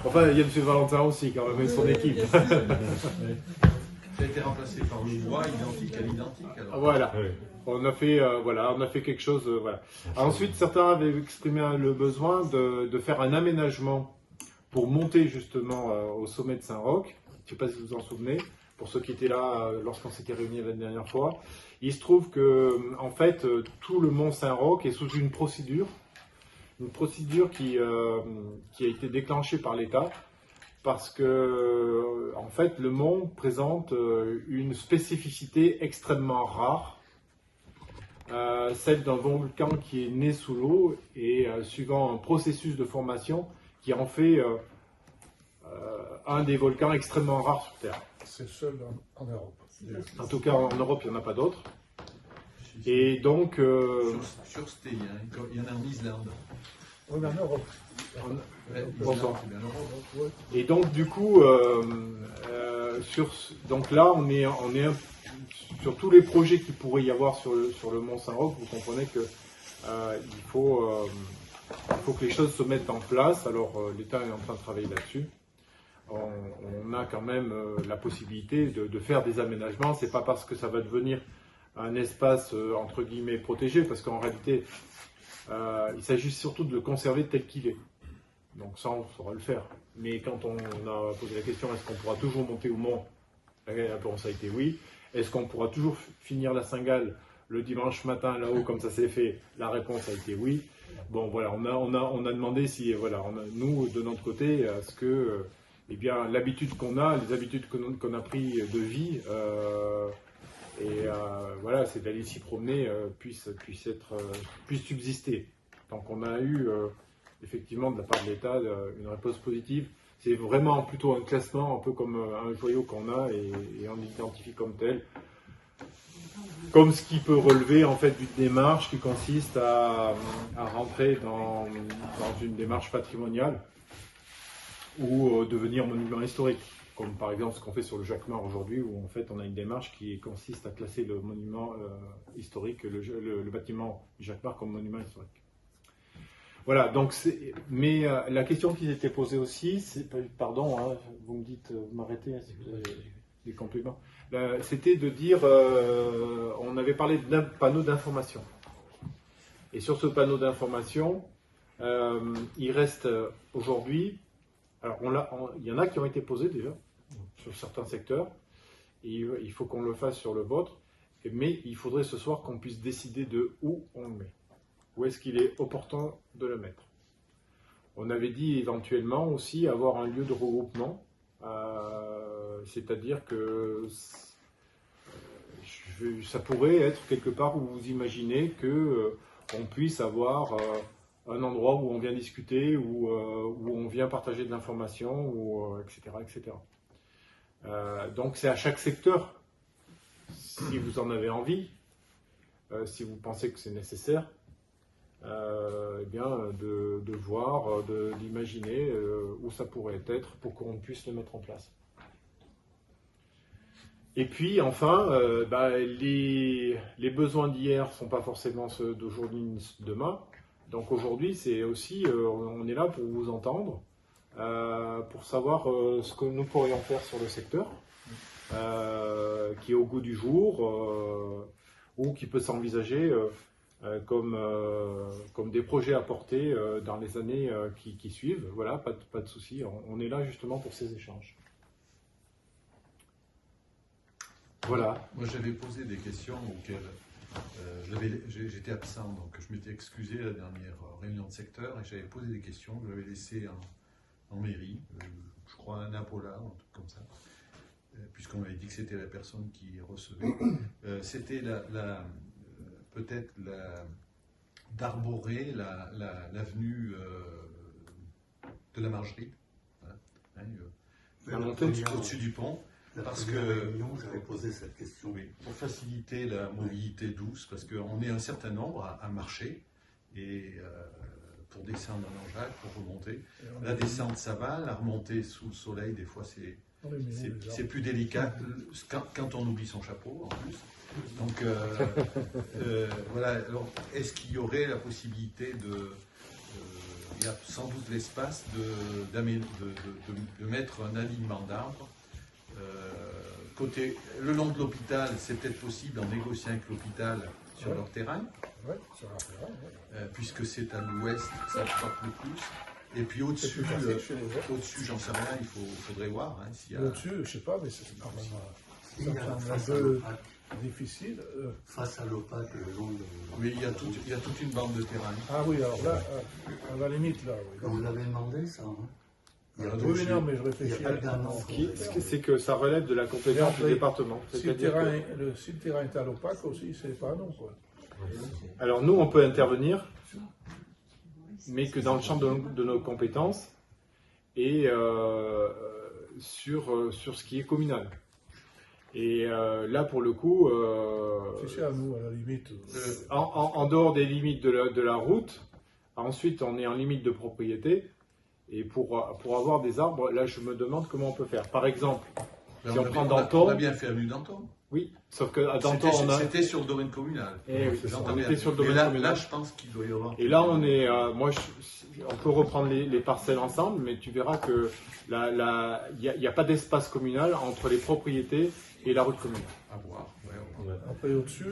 Enfin, il y a M. Valentin aussi, quand même, et son équipe. Ça a été remplacé par le bois identique à l'identique. Voilà. Oui. On a fait quelque chose. Voilà. Ensuite, certains avaient exprimé le besoin de faire un aménagement pour monter justement au sommet de Saint-Roch. Je ne sais pas si vous vous en souvenez, pour ceux qui étaient là lorsqu'on s'était réunis la dernière fois. Il se trouve que, en fait, tout le mont Saint-Roch est sous une procédure qui a été déclenchée par l'État, parce que, en fait, le mont présente une spécificité extrêmement rare, celle d'un volcan qui est né sous l'eau et suivant un processus de formation qui en fait un des volcans extrêmement rares sur Terre. C'est le seul en Europe. En tout cas, en Europe, il n'y en a pas d'autres. Et donc... Sur Sté, il y en a en Islande. Oui, mais en Europe. Et donc, du coup, donc là, on est sur tous les projets qu'il pourrait y avoir sur le mont Saint-Roch. Vous comprenez que il faut que les choses se mettent en place. Alors, l'État est en train de travailler là-dessus. On a quand même la possibilité de faire des aménagements. C'est pas parce que ça va devenir un espace entre guillemets protégé, parce qu'en réalité, il s'agit surtout de le conserver tel qu'il est. Donc ça, on saura le faire. Mais quand on a posé la question, est-ce qu'on pourra toujours monter au mont? La réponse a été oui. Est-ce qu'on pourra toujours finir la Saint-Gall le dimanche matin là-haut comme ça s'est fait? La réponse a été oui. Bon, voilà, on a demandé si, voilà, nous, de notre côté, à ce que, eh bien, l'habitude qu'on a, les habitudes qu'on a pris de vie, voilà, c'est d'aller s'y promener, puisse subsister. Donc on a eu, effectivement, de la part de l'État, une réponse positive. C'est vraiment plutôt un classement, un peu comme un joyau qu'on a et on l'identifie comme tel. Comme ce qui peut relever en fait d'une démarche qui consiste à rentrer dans une démarche patrimoniale ou devenir monument historique, comme par exemple ce qu'on fait sur le Jacquemart aujourd'hui, où en fait on a une démarche qui consiste à classer le monument historique, le bâtiment du Jacquemart comme monument historique. Voilà, donc mais la question qui s'était posée aussi, pardon, hein, vous me dites, vous m'arrêtez, si vous avez des compléments, c'était de dire, on avait parlé d'un panneau d'information. Et sur ce panneau d'information, il reste aujourd'hui, alors il y en a qui ont été posés déjà, sur certains secteurs, et il faut qu'on le fasse sur le vôtre, mais il faudrait ce soir qu'on puisse décider de où on le met. Où est-ce qu'il est opportun de le mettre? On avait dit éventuellement aussi avoir un lieu de regroupement, c'est-à-dire que ça pourrait être quelque part où vous imaginez qu'on puisse avoir un endroit où on vient discuter, où on vient partager de l'information, etc. etc. Donc c'est à chaque secteur, si vous en avez envie, si vous pensez que c'est nécessaire, eh bien, de voir, d'imaginer où ça pourrait être pour qu'on puisse le mettre en place. Et puis, enfin, les besoins d'hier ne sont pas forcément ceux d'aujourd'hui ni demain. Donc aujourd'hui, c'est aussi, on est là pour vous entendre, pour savoir ce que nous pourrions faire sur le secteur, qui est au goût du jour, ou qui peut s'envisager comme des projets à porter dans les années qui suivent. Voilà, pas de souci. On est là justement pour ces échanges. Voilà. Moi, j'avais posé des questions auxquelles j'étais absent, donc je m'étais excusé à la dernière réunion de secteur et j'avais posé des questions que j'avais laissées en mairie, je crois à Napola, un truc comme ça, puisqu'on m'avait dit que c'était la personne qui recevait. C'était peut-être d'arborer l'avenue de la Margerie, au-dessus du pont. Parce que j'avais posé cette question. Oui, pour faciliter la mobilité douce, parce qu'on est un certain nombre à marcher, et pour descendre à Langeac, pour remonter. La descente, ça va, la remontée sous le soleil, des fois, c'est plus délicat, quand on oublie son chapeau, en plus. Donc, voilà. Alors, est-ce qu'il y aurait la possibilité il y a sans doute l'espace de mettre un alignement d'arbres. Le long de l'hôpital, c'est peut-être possible en négociant avec l'hôpital sur leur terrain, sur la terrain, puisque c'est à l'ouest que ça porte le plus. Et puis au-dessus, j'en sais rien, il faudrait voir. Hein, s'il y a... Au-dessus, je ne sais pas, mais c'est normalement Il y a un face à peu l'OPAC, difficile. face à l'OPAC, le long de... Oui, il y a toute une bande de terrain. Ah oui, alors là, à la limite, là, oui. On l'avait demandé, ça. Hein. Oui, non, mais je Il n'y a réfléchis. pas d'annonce. C'est que ça relève de la compétence du département. Si le terrain est à l'opaque aussi, c'est pas non, quoi. Alors nous, on peut intervenir, mais que dans le champ de nos compétences et sur ce qui est communal. Et là, pour le coup, Si c'est à nous, à la limite. en dehors des limites de la route, ensuite on est en limite de propriété, et pour avoir des arbres, là je me demande comment on peut faire. Par exemple, si on prend Danton... On a bien fait à Danton. Oui, sauf qu'à Danton, c'était sur le domaine communal. Et oui, J'entends on bien. était sur le domaine là, communal. là, je pense qu'il doit y avoir... Et là, on est, on peut reprendre les parcelles ensemble, mais tu verras que il n'y a pas d'espace communal entre les propriétés et la route communale. À voir. Après, au-dessus,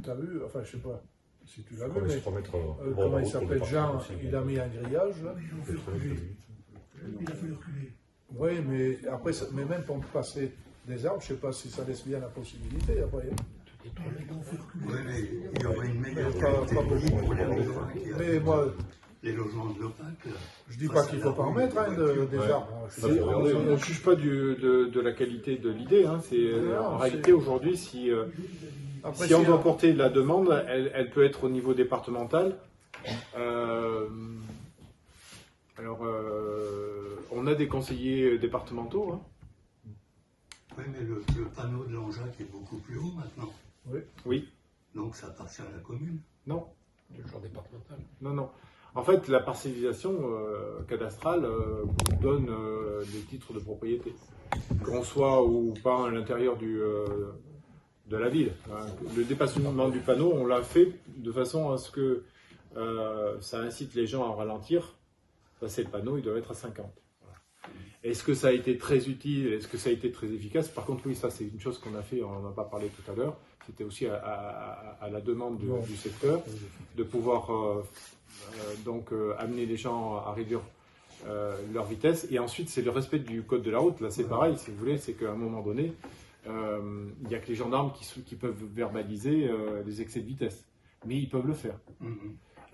tu as vu, enfin, je sais pas si tu l'as vu, mais 3 mètres. comment il s'appelle, Jean, il a mis un grillage, là. Il a fait reculer. Oui, mais après, mais même pour passer des arbres, je sais pas si ça laisse bien la possibilité, après. Oui, mais il y aurait une meilleure Pas qualité de vie beaucoup. pour les logements. Mais moi, Les logements de l'OPAC. je dis pas qu'il faut pas en mettre, hein, des arbres. On ne juge pas de la qualité de l'idée. Hein. En réalité, aujourd'hui, si on doit porter la demande, elle peut être au niveau départemental. On a des conseillers départementaux. Hein. Oui, mais le panneau de Langeac est beaucoup plus haut maintenant. Oui. Donc ça appartient à la commune. Non. Toujours départemental. Non. En fait, la parcellisation cadastrale donne des titres de propriété, qu'on soit ou pas à l'intérieur de la ville. Le dépassement du panneau, on l'a fait de façon à ce que ça incite les gens à ralentir. Passer le panneau, il doit être à 50. Voilà. Est-ce que ça a été très utile? Est-ce que ça a été très efficace? Par contre, oui, ça c'est une chose qu'on a fait, on n'en a pas parlé tout à l'heure. C'était aussi à la demande du secteur de pouvoir amener les gens à réduire leur vitesse. Et ensuite, c'est le respect du code de la route. Là, c'est pareil, si vous voulez, c'est qu'à un moment donné, il n'y a que les gendarmes qui peuvent verbaliser les excès de vitesse. Mais ils peuvent le faire.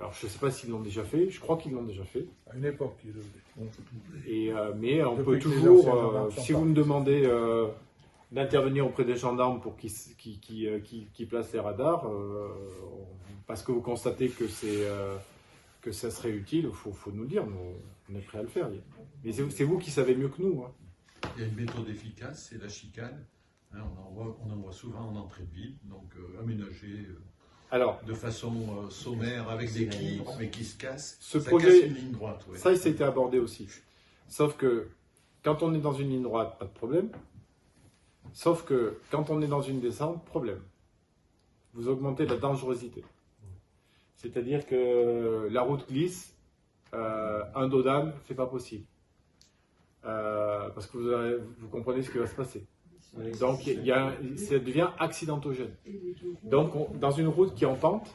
Alors, je ne sais pas s'ils l'ont déjà fait, je crois qu'ils l'ont déjà fait. À une époque, il le faisait. Mais on Depuis peut que les toujours, anciens gendarmes sont si vous me demandez d'intervenir auprès des gendarmes pour qu'ils placent les radars, parce que vous constatez que ça serait utile, il faut nous le dire, on est prêt à le faire. Mais c'est vous qui savez mieux que nous. Hein. Il y a une méthode efficace, c'est la chicane. Hein, on en voit souvent en entrée de ville, donc aménagée de façon sommaire avec des quilles, mais qui se cassent. Ce ça projet, casse une ligne droite. Ouais. Ça a été abordé aussi. Sauf que quand on est dans une ligne droite, pas de problème. Sauf que quand on est dans une descente, problème. Vous augmentez la dangerosité. C'est-à-dire que la route glisse, un dos d'âne, c'est pas possible. Parce que vous comprenez ce qui va se passer. Donc ça devient accidentogène. Donc dans une route qui est en pente,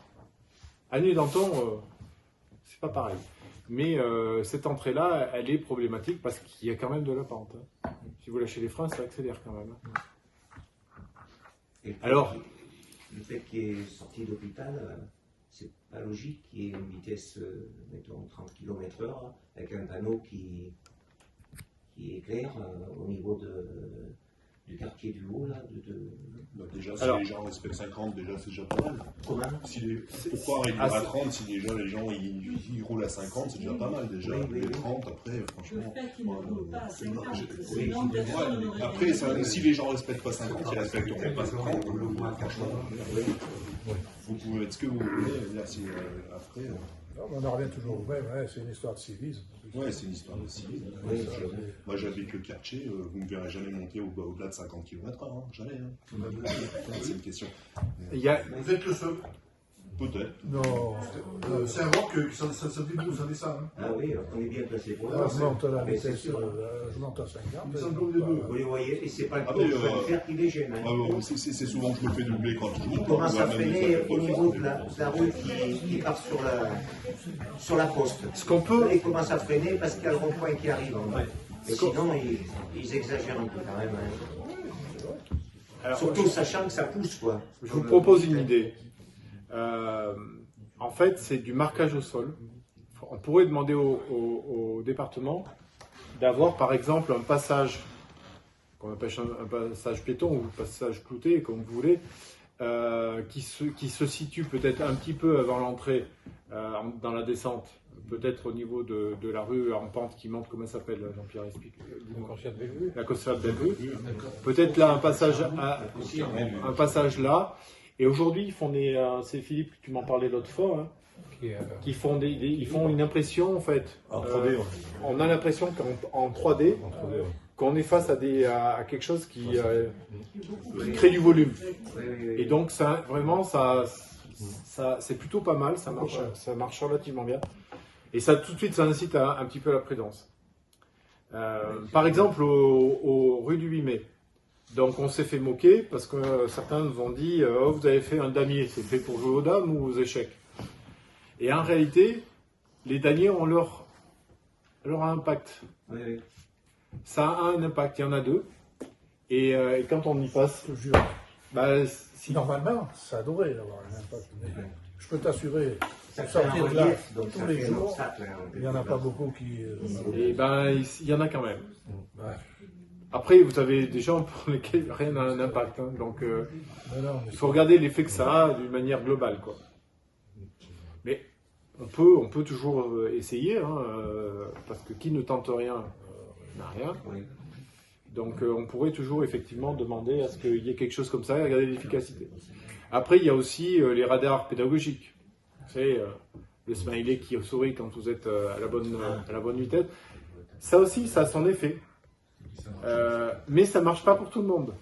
à Nuit-Danton, c'est pas pareil. Mais cette entrée-là, elle est problématique parce qu'il y a quand même de la pente. Hein. Si vous lâchez les freins, ça accélère quand même. Et alors, le fait qu'il y ait sorti d'hôpital, c'est pas logique qu'il y ait une vitesse, mettons 30 km/h, avec un panneau qui éclaire au niveau du quartier du haut, là, Déjà, si Alors, les gens respectent 50, déjà, c'est déjà pas mal. Comment Pourquoi réduire à 30 si déjà les gens ils roulent à 50, c'est déjà pas mal déjà. Oui. Les 30, après, franchement. Le fait qu'ils ne roulent pas à 50, c'est Oui, le nombre de personnes Ouais, aurait après, si les gens respectent pas 50, ils respecteront pas 30. Franchement, vous pouvez mettre ce que vous voulez. Là, après. Non, mais on en revient toujours au même, hein, c'est une histoire de civisme. Ouais, c'est une histoire de civisme. Oui, Moi, j'habite le quartier, vous ne me verrez jamais monter au-delà de 50 km/h, hein, jamais. Hein. C'est une question. il y a, Vous êtes le seul. Peut-être. Non. C'est un rock qui ça débouche, ça descend. Hein. Ah oui, on est bien placé pour Là, ça. je monte à la Mais c'est vitesse, sûr. je monte à 50. Ils sont comme des bœufs. Vous les voyez, et c'est pas le Ah coup oui, de faire qui les gêne. Hein. Alors, c'est souvent que je me fais doubler quand je Il monte. commence à Même freiner ça, au niveau de la route qui part sur la poste. Ce qu'on peut, Là, il commence à freiner parce qu'il y a le rond-point qui arrive. En fait. Et sinon, ils exagèrent un peu quand même. Hein. alors, Surtout sachant que ça pousse, quoi. je vous propose une idée. En fait, c'est du marquage au sol. On pourrait demander au département d'avoir, par exemple, un passage qu'on appelle un passage piéton ou un passage clouté, comme vous voulez, qui se situe peut-être un petit peu avant l'entrée dans la descente, peut-être au niveau de la rue en pente qui monte, comment ça s'appelle, Jean-Pierre explique. La Costa de Bellevue. Peut-être là un passage là. Et aujourd'hui, ils font c'est Philippe, tu m'en parlais l'autre fois, hein, qui font ils font une impression en fait. En 3D, on a l'impression qu'en 3D, qu'on est face à quelque chose qui crée du volume. Et donc ça, vraiment, ça c'est plutôt pas mal, ça marche relativement bien. Et ça tout de suite, ça incite un petit peu à la prudence. Par exemple, aux rues du 8 mai. Donc on s'est fait moquer parce que certains nous ont dit oh, vous avez fait un damier, c'est fait pour jouer aux dames ou aux échecs. Et en réalité, les damiers ont leur impact. Oui, oui. Ça a un impact, il y en a deux. Et quand on y passe, Je te jure. bah, Normalement, ça devrait avoir un impact. Mais je peux t'assurer, Ça pour fait un sortir de là relief, donc tous ça les fait un jours, obstacle. Hein. il n'y en a pas beaucoup qui. et ben, il y en a quand même. Ouais. Après, vous avez des gens pour lesquels rien n'a un impact. Hein, donc Mais non, mais il faut regarder l'effet que ça a d'une manière globale, quoi. Mais on peut toujours essayer, hein, parce que qui ne tente rien n'a rien. Oui. Donc on pourrait toujours effectivement demander à ce qu'il y ait quelque chose comme ça et regarder l'efficacité. Après, il y a aussi les radars pédagogiques. Vous savez, le smiley qui sourit quand vous êtes à la bonne vitesse. Ça aussi, ça a son effet. Mais ça ne marche pas pour tout le monde.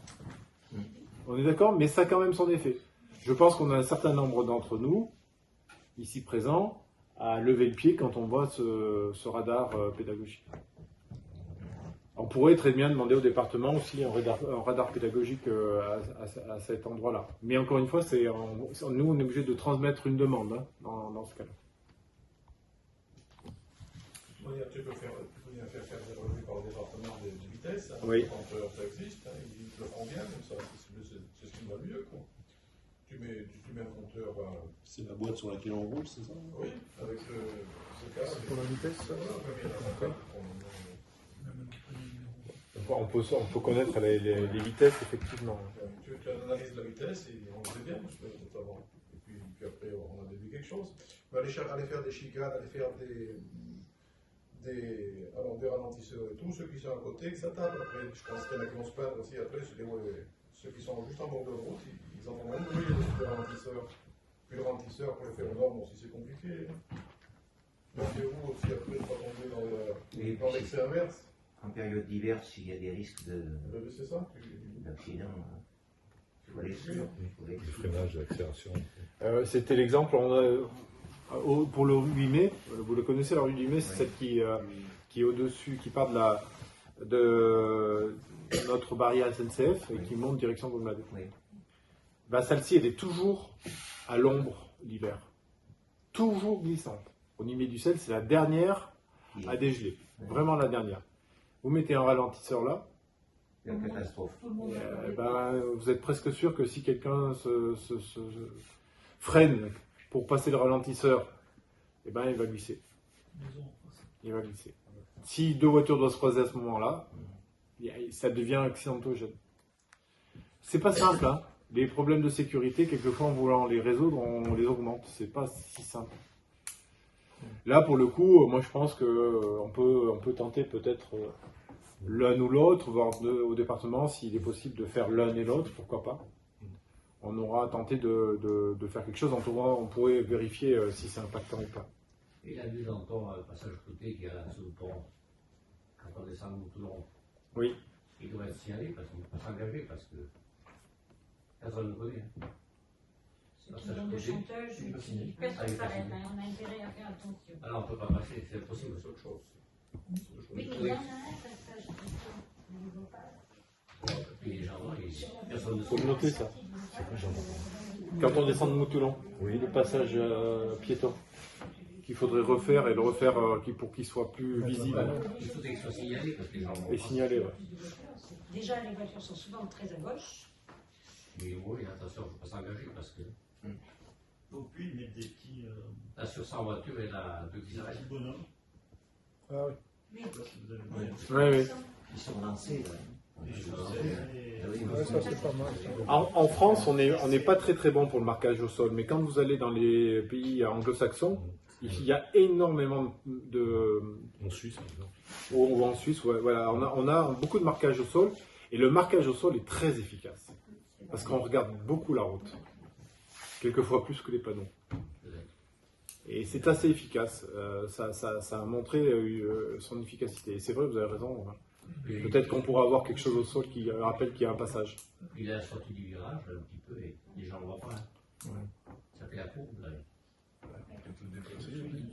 On est d'accord, mais ça a quand même son effet. Je pense qu'on a un certain nombre d'entre nous, ici présents, à lever le pied quand on voit ce radar pédagogique. On pourrait très bien demander au département aussi un radar pédagogique à cet endroit-là. Mais encore une fois, nous, on est obligé de transmettre une demande hein, dans ce cas-là. Tu peux faire des revues par le département de vitesse. Hein, Oui. Quand ça existe, hein, ils le font bien, comme ça, c'est ce qui va mieux. Quoi. Tu mets un compteur. C'est la boîte sur laquelle on roule, c'est ça? Oui, avec ce cas. pour la vitesse, ça va. On peut connaître les vitesses, effectivement. Tu analyses la vitesse et on le sait bien, notamment. Et puis après, on a déduit quelque chose. Mais aller faire des chicanes, aller faire des ralentisseurs et tout, ceux qui sont à côté, que ça tape. Après, je pense qu'il y en a qui vont se plaindre aussi. Après, ceux qui sont juste en bord de route, ils en vont même brûler des ralentisseurs. Puis le ralentisseur, pour le faire aux normes aussi, c'est compliqué. Méfiez-vous aussi après de ne pas tomber dans l'excès inverse. En période d'hiver, s'il y a des risques C'est ça. d'accident, il faut aller sûr. Le freinage, l'accélération. C'était l'exemple, pour le 8 mai, vous le connaissez, la rue du 8 mai, c'est celle qui est au-dessus, qui part de notre barrière SNCF et qui monte direction Gaulle-Madé. Oui. Ben, celle-ci, elle est toujours à l'ombre l'hiver. Toujours glissante. Au Nîmes du Sel, c'est la dernière à dégeler. Vraiment la dernière. Vous mettez un ralentisseur là, C'est une catastrophe. vous êtes presque sûr que si quelqu'un se freine pour passer le ralentisseur, il va glisser. Il va glisser. Si deux voitures doivent se croiser à ce moment-là, ça devient accidentogène. C'est pas simple, hein. Les problèmes de sécurité, quelquefois, en voulant les résoudre, on les augmente. C'est pas si simple. Là, pour le coup, moi, je pense qu'on peut tenter peut-être l'un ou l'autre, voire au département, s'il est possible de faire l'un et l'autre, pourquoi pas. On aura tenté de faire quelque chose, on pourrait vérifier si c'est impactant ou pas. Et la mise en temps, le passage côté qui est là sous le pont, quand on descend tout le long. Oui. Il devrait être signalé parce qu'on ne peut pas s'engager parce que personne ne connaît. Ceux qui vendent de chantage, qui pèsent sur s'arrête, hein, on a intérêt à faire attention. Alors on ne peut pas passer, c'est impossible, c'est autre chose. Oui, il y en a un passage, on ne voit pas. Puis les gens, personne ne Il faut le noter ça. C'est quoi, j'en Quand on descend de Moutoulan, oui, le passage piéton, qu'il faudrait refaire et le refaire pour qu'il soit plus visible Il faut qu'il soit signalé parce que les gens vont et signalé. Ouais. Déjà, les voitures sont souvent très à gauche. Mais oui, attention, il ne faut pas s'engager parce que Donc puis ils mettent des petits, là sur 100 voitures, il y en a 2 qui s'arrêtent. bonhommes. Ah oui. Mais Je sais pas si vous avez vu. Ouais, ouais. Ils sont lancés. Là. Des chaussettes et- Ah oui, Ouais, ça c'est pas mal. En France, on n'est pas très très bon pour le marquage au sol, mais quand vous allez dans les pays anglo-saxons, il y a énormément de... En Suisse, par exemple. Ou en Suisse, ouais, voilà, on a beaucoup de marquage au sol, et le marquage au sol est très efficace, parce qu'on regarde beaucoup la route, quelquefois plus que les panneaux. Et c'est assez efficace, ça a montré son efficacité. Et c'est vrai, vous avez raison, hein. Peut-être qu'on pourra avoir quelque chose au sol qui rappelle qu'il y a un passage. Puis là, sorti du virage, un petit peu, et les gens ne voient pas. Ouais. Ça fait la courbe, là.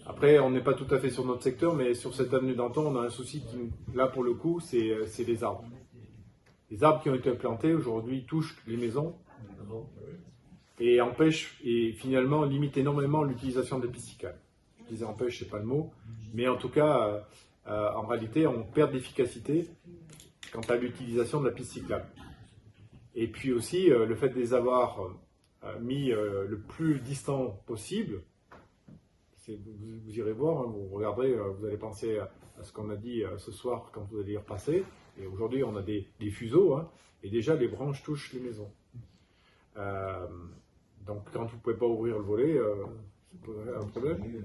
Après, on n'est pas tout à fait sur notre secteur, mais sur cette avenue Danton, on a un souci qui, là pour le coup, c'est les arbres. Les arbres qui ont été implantés aujourd'hui touchent les maisons et empêchent, et finalement limitent énormément l'utilisation des pistes cyclables. Je disais empêche, c'est pas le mot, mais en tout cas, en réalité, on perd d'efficacité quant à l'utilisation de la piste cyclable. Et puis aussi, le fait de les avoir mis le plus distant possible. Vous irez voir, hein, vous regarderez, vous allez penser à ce qu'on a dit ce soir quand vous allez y repasser. Et aujourd'hui, on a des fuseaux, hein, et déjà les branches touchent les maisons. Donc, quand vous ne pouvez pas ouvrir le volet, c'est un problème.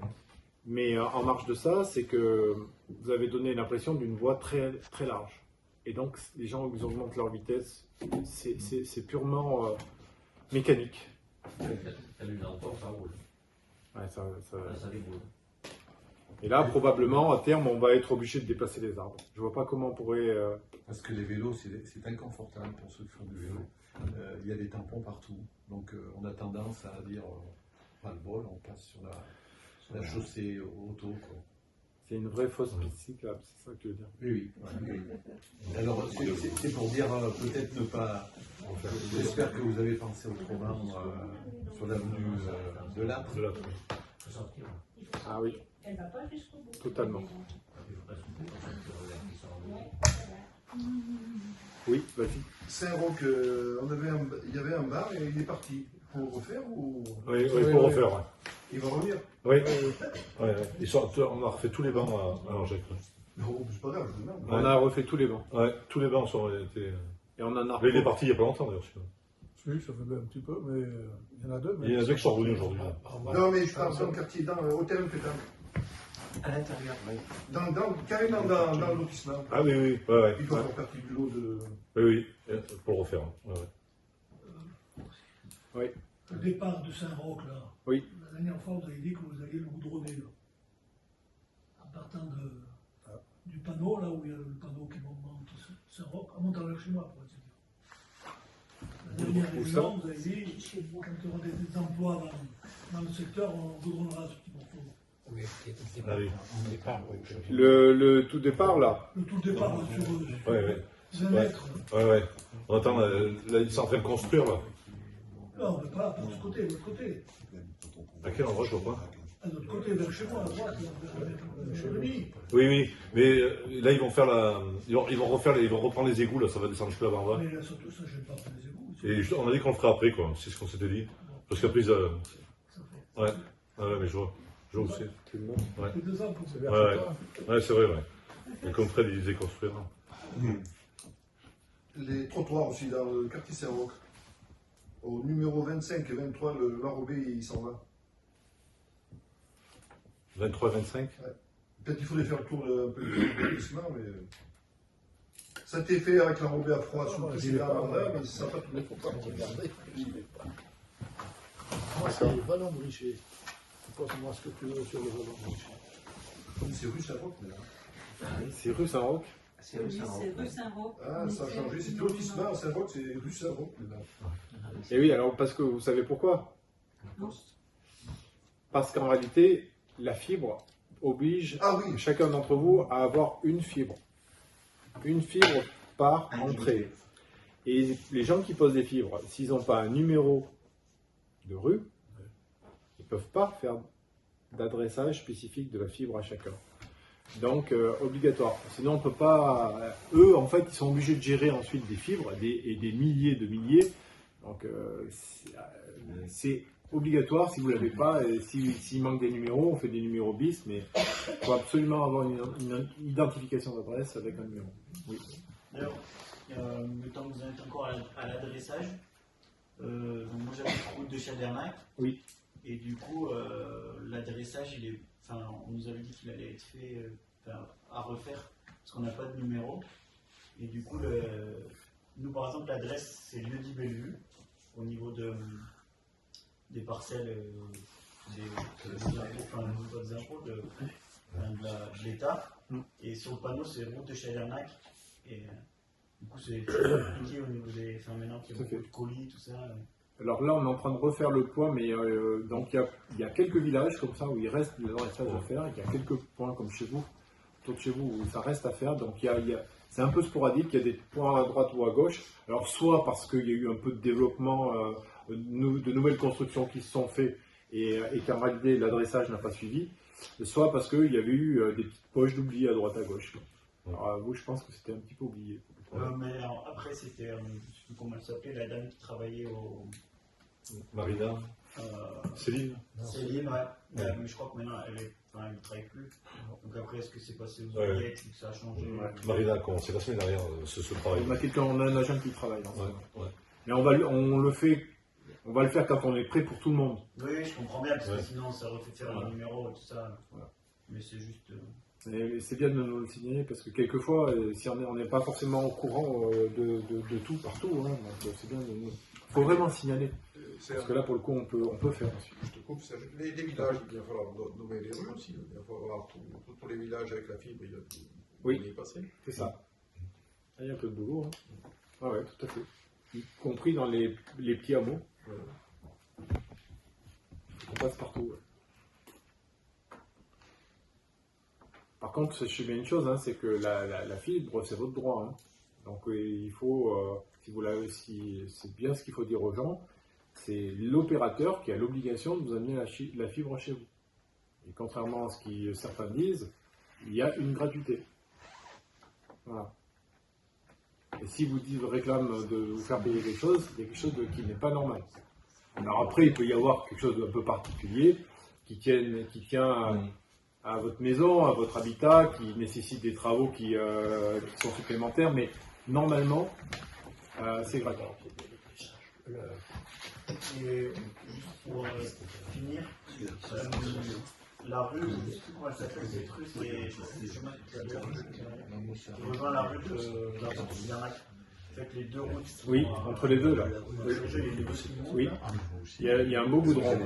Mais en marge de ça, c'est que vous avez donné l'impression d'une voie très, très large. Et donc, les gens, ils augmentent leur vitesse. C'est purement mécanique. T'as lu dans le temps, ça roule. Ouais, Là, ça déboule. Et là, probablement, à terme, on va être obligé de déplacer les arbres. Je vois pas comment on pourrait... Parce que les vélos, c'est inconfortable pour ceux qui font du vélo. Il y a des tampons partout. Donc on a tendance à dire, pas le bol, on passe sur la chaussée auto. Quoi. C'est une vraie fausse piste cyclable, c'est ça que tu veux dire. Oui, oui. Alors c'est pour dire peut-être ne pas... J'espère que vous avez pensé autrement sur l'avenue de l'Âtre. Faut sortir. Ah oui, elle ne va pas jusqu'au bout. totalement. Il faut pas souffler pour sortir de là qui sont en haut. Oui, vas-y. Saint-Roch, il y avait un bar et il est parti. Pour refaire ou Oui, il faut refaire. Ouais. il va revenir? Oui, on a refait tous les bancs à Angers. Non, c'est pas grave, je demande. On a refait tous les bancs. Ouais, tous les bancs sont été. Et on en a... Mais il est parti il n'y a pas longtemps d'ailleurs. Oui, ça fait un petit peu, mais il y en a deux. Mais Il y en a deux qui sont revenus aujourd'hui. Non, mais je parle dans le quartier, dans l'hôtel Pétain. À l'intérieur, oui. Carrément dans le lotissement. Ah oui, oui, ouais. Il faut faire partie du lot de. Oui, pour le refaire. Oui. Le départ de Saint-Roch, là. Oui. La dernière fois, vous avez dit que vous alliez le goudronner, là. En partant du panneau, là où il y a le panneau qui monte Saint-Roch, en montant vers chez moi, pour ainsi dire. La dernière réunion, vous avez dit, quand il y aura des emplois dans le secteur, on goudronnera ce petit morceau. Ah oui. Le tout départ, là. Le tout départ, là, sur Ouais. 20 mètres. Ouais. On attend, là, ils sont en train de construire, là. Non, mais pas de ce côté, de l'autre côté. À quel endroit, je vois pas. À l'autre côté, vers chez moi, à droite, vers Chevelny. Oui, mais là, ils vont faire ils vont reprendre les égouts, là, ça va descendre jusque là-bas en bas. Mais là, surtout ça, je n'aime pas pour les égouts. Et on a dit qu'on le ferait après, quoi. C'est ce qu'on s'était dit. Parce qu'après, Ça fait. ouais, mais je vois. Je vois aussi. Ouais. C'est 2 ans pour c'est ça. vers Ouais, Pétain. ouais, c'est vrai, ouais. Et comme Fred, il disait construire. Les trottoirs aussi dans le quartier Saint-Roch. Au numéro 25 et 23, le Marobé, il s'en va. 23, 25. Peut-être qu'il faudrait faire le tour un peu du lotissement, mais. Ça a été fait avec la Robé à froid sous le précédent mandat, mais ça n'a pas tout Il ne faut pas me regarder. Moi, c'est Valon Bricher. Pose-moi ce que tu veux sur le Valon Bricher. C'est rue Saint-Roch, mais là. C'est rue Saint-Roch. C'est Oui, rue Saint-Roch. c'est rue Saint-Roch. Ah, ça a changé. C'était lotissement à Saint-Roch, c'est rue Saint-Roch, maintenant. Et oui, alors parce que vous savez pourquoi? Parce qu'en réalité, la fibre oblige chacun d'entre vous à avoir une fibre. Une fibre par entrée. Et les gens qui posent des fibres, s'ils n'ont pas un numéro de rue, ils ne peuvent pas faire d'adressage spécifique de la fibre à chacun. Donc, obligatoire. Sinon, on ne peut pas... eux, en fait, ils sont obligés de gérer ensuite des fibres et des milliers de milliers. Donc, c'est obligatoire si vous ne l'avez pas. S'il manque des numéros, on fait des numéros bis, mais il faut absolument avoir une identification d'adresse avec un numéro. Oui. D'ailleurs, le temps que vous en êtes encore à l'adressage, moi j'avais une route de Chadernac. Oui. Et du coup, l'adressage, on nous avait dit qu'il allait être fait à refaire parce qu'on n'a pas de numéro. Et du coup, nous par exemple, l'adresse c'est Lieu-dit Bellevue au niveau des parcelles des impôts de l'État. Et sur le panneau, c'est route de Chadernac. Et du coup, c'est compliqué au niveau des. Maintenant qu'il y a beaucoup de colis, tout ça. Alors là, on est en train de refaire le point, mais donc il y a quelques villages comme ça où il reste des adressages à faire. Il y a quelques points comme chez vous, autour de chez vous, où ça reste à faire. Donc c'est un peu sporadique. Il y a des points à droite ou à gauche. Alors soit parce qu'il y a eu un peu de développement, de nouvelles constructions qui se sont faites et qu'en réalité l'adressage n'a pas suivi, soit parce qu'il y avait eu des petites poches d'oubli à droite à gauche. Alors vous, je pense que c'était un petit peu oublié. Mais alors, après, c'était, je ne sais plus comment elle s'appelait, la dame qui travaillait au... Marina Céline Céline, ouais. Mais je crois que maintenant, elle ne travaille plus. Donc après, est-ce que c'est passé aux oubliettes ou que ça a changé? Marina, c'est la semaine dernière, ce travail. On a un agent qui travaille dans ça. Mais on va le faire quand on est prêt pour tout le monde. Oui, je comprends bien, parce que sinon, ça refait faire un numéro et tout ça. Voilà. Mais c'est juste... Et c'est bien de nous le signaler parce que quelquefois, si on n'est pas forcément au courant de tout partout, donc c'est bien de nous. Il faut vraiment signaler. Parce que là, pour le coup, on peut faire aussi. Je te coupe, les villages, il va falloir nommer les rues aussi. Il va falloir tous les villages avec la fibre, il y passer. C'est ça. Il y a un peu de boulot. Ah ouais, tout à fait. Y compris dans les petits hameaux. On passe partout. Par contre, sachez bien une chose, c'est que la fibre, c'est votre droit. Donc il faut, c'est bien ce qu'il faut dire aux gens, c'est l'opérateur qui a l'obligation de vous amener la fibre chez vous. Et contrairement à ce que certains disent, il y a une gratuité. Voilà. Et si vous réclament de vous faire payer quelque chose, il y a quelque chose qui n'est pas normal. Alors après, il peut y avoir quelque chose d'un peu particulier qui tient à votre maison, à votre habitat, qui nécessite des travaux qui sont supplémentaires, mais normalement, c'est gratuit. Et juste pour finir, la rue, je sais plus comment elle s'appelle cette rue, c'est chemin qui rejoint la rue de la porte de Garnac. Avec les deux routes. Oui, entre les deux là. Oui. Il y a un beau goudron.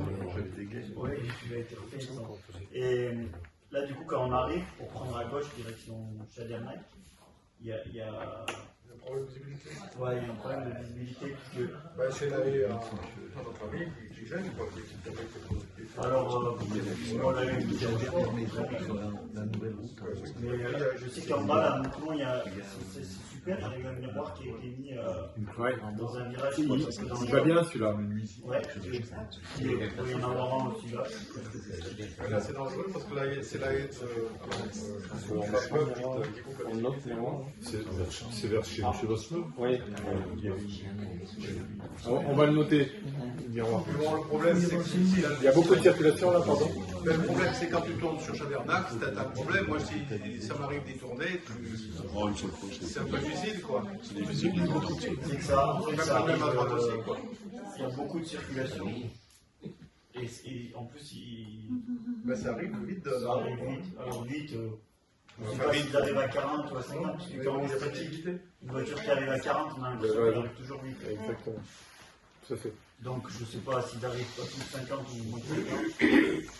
Oui, il a été refait. Et là, du coup, quand on arrive pour prendre à gauche direction Chadernac, il y a un problème de visibilité. Ouais, il y a un problème de visibilité. C'est d'aller à notre ami qui gêne, quoi. Alors, on l'a eu la nouvelle route. Mais je sais qu'en bas, là, maintenant, c'est super, il y a un miroir qui a été mis dans un virage. Il va bien celui-là. Ouais, il peut y en avoir un aussi là. Là, c'est dangereux parce que là, c'est la haie c'est vers chez M. Bosselot. Oui. On va le noter. Le problème, c'est que il y a beaucoup de circulation là, pardon. Le problème, c'est quand tu tournes sur Chadernac, c'est un problème. Moi, si ça m'arrive d'y tourner, c'est un peu difficile, quoi. C'est difficile de retrouver. C'est que ça, en fait, ça arrive, il y a beaucoup de circulation. Et en plus, ça arrive vite. Ça arrive vite. Alors vite, je ne sais pas s'ils arrivent à 40 ou à 50, parce que quand on est statique, une voiture qui arrive à 40, on a l'impression qu'elle arrive toujours vite. Exactement. Tout à fait. Donc je ne sais pas s'ils arrivent à plus de 50 ou moins de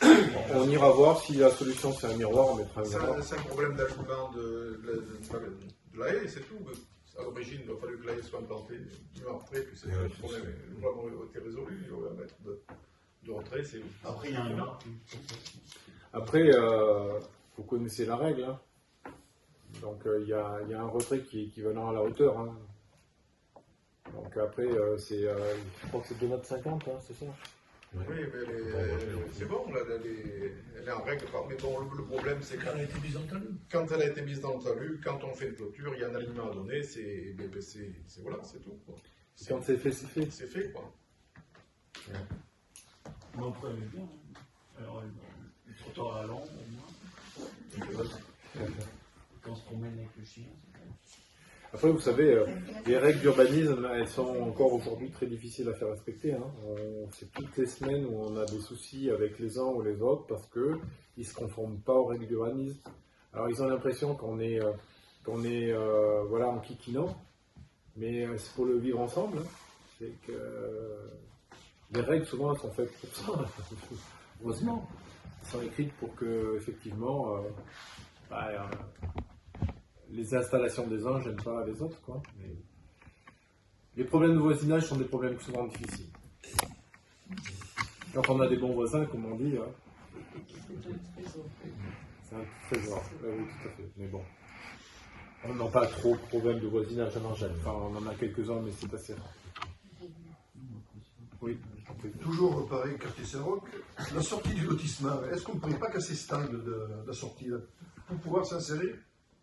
50. On ira voir si la solution c'est un miroir, on mettra un miroir. C'est un problème d'ajoutement de la haie, c'est tout. À l'origine, il a fallu que la haie soit implantée. Après, puis c'est le problème vraiment été résolu. Il va mettre de retrait, c'est... Après, il y a un arbre. Après, vous connaissez la règle. Hein. Donc, il y a un retrait qui est équivalent à la hauteur. Hein. Donc, après, je crois que c'est 2,50 m, hein, c'est ça? Oui, mais c'est bon, là, elle est en règle. Mais bon, le problème, c'est Quand elle a été mise en talus. quand elle a été mise dans le talus, quand on fait une clôture, il y a un alignement à donner, voilà, c'est tout. Quoi. Quand c'est fait, c'est fait. C'est fait, quoi. Mais après, elle est bien. Alors, le trottoir à l'ombre, au moins. Quand on se promène avec le chien. Après, vous savez, les règles d'urbanisme, elles sont encore aujourd'hui très difficiles à faire respecter. Hein. C'est toutes les semaines où on a des soucis avec les uns ou les autres parce qu'ils ne se conforment pas aux règles d'urbanisme. Alors, ils ont l'impression qu'on est voilà, en kikinant, mais c'est pour le vivre ensemble. Hein. C'est que les règles, souvent, elles sont faites pour ça. Heureusement. Elles sont écrites pour que, effectivement, les installations des uns ne gênent pas les autres, quoi. Mais les problèmes de voisinage sont des problèmes souvent difficiles. Quand on a des bons voisins, comme on dit, c'est un trésor. Oui, tout à fait. Mais bon, on n'a pas trop de problèmes de voisinage à Margène. Enfin, on en a quelques-uns, mais c'est assez rare. Oui. Toujours pareil, quartier Saint-Roch, la sortie du lotissement, est-ce qu'on ne pourrait pas casser ce angle de la sortie là, pour pouvoir s'insérer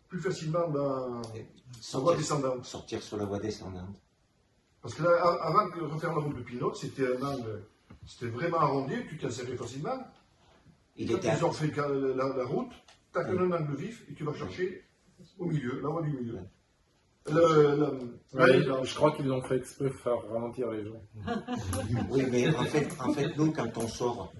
plus facilement dans la voie descendante? Sortir sur la voie descendante. Parce que là, avant de refaire la route de Pilote, c'était un angle, c'était vraiment arrondi, tu t'insérais facilement. Quand ils ont fait la route, tu as un angle vif et tu vas chercher au milieu, la voie du milieu. Je crois qu'ils l'ont fait exprès pour faire ralentir les gens. Oui, mais en fait, nous, quand on sort,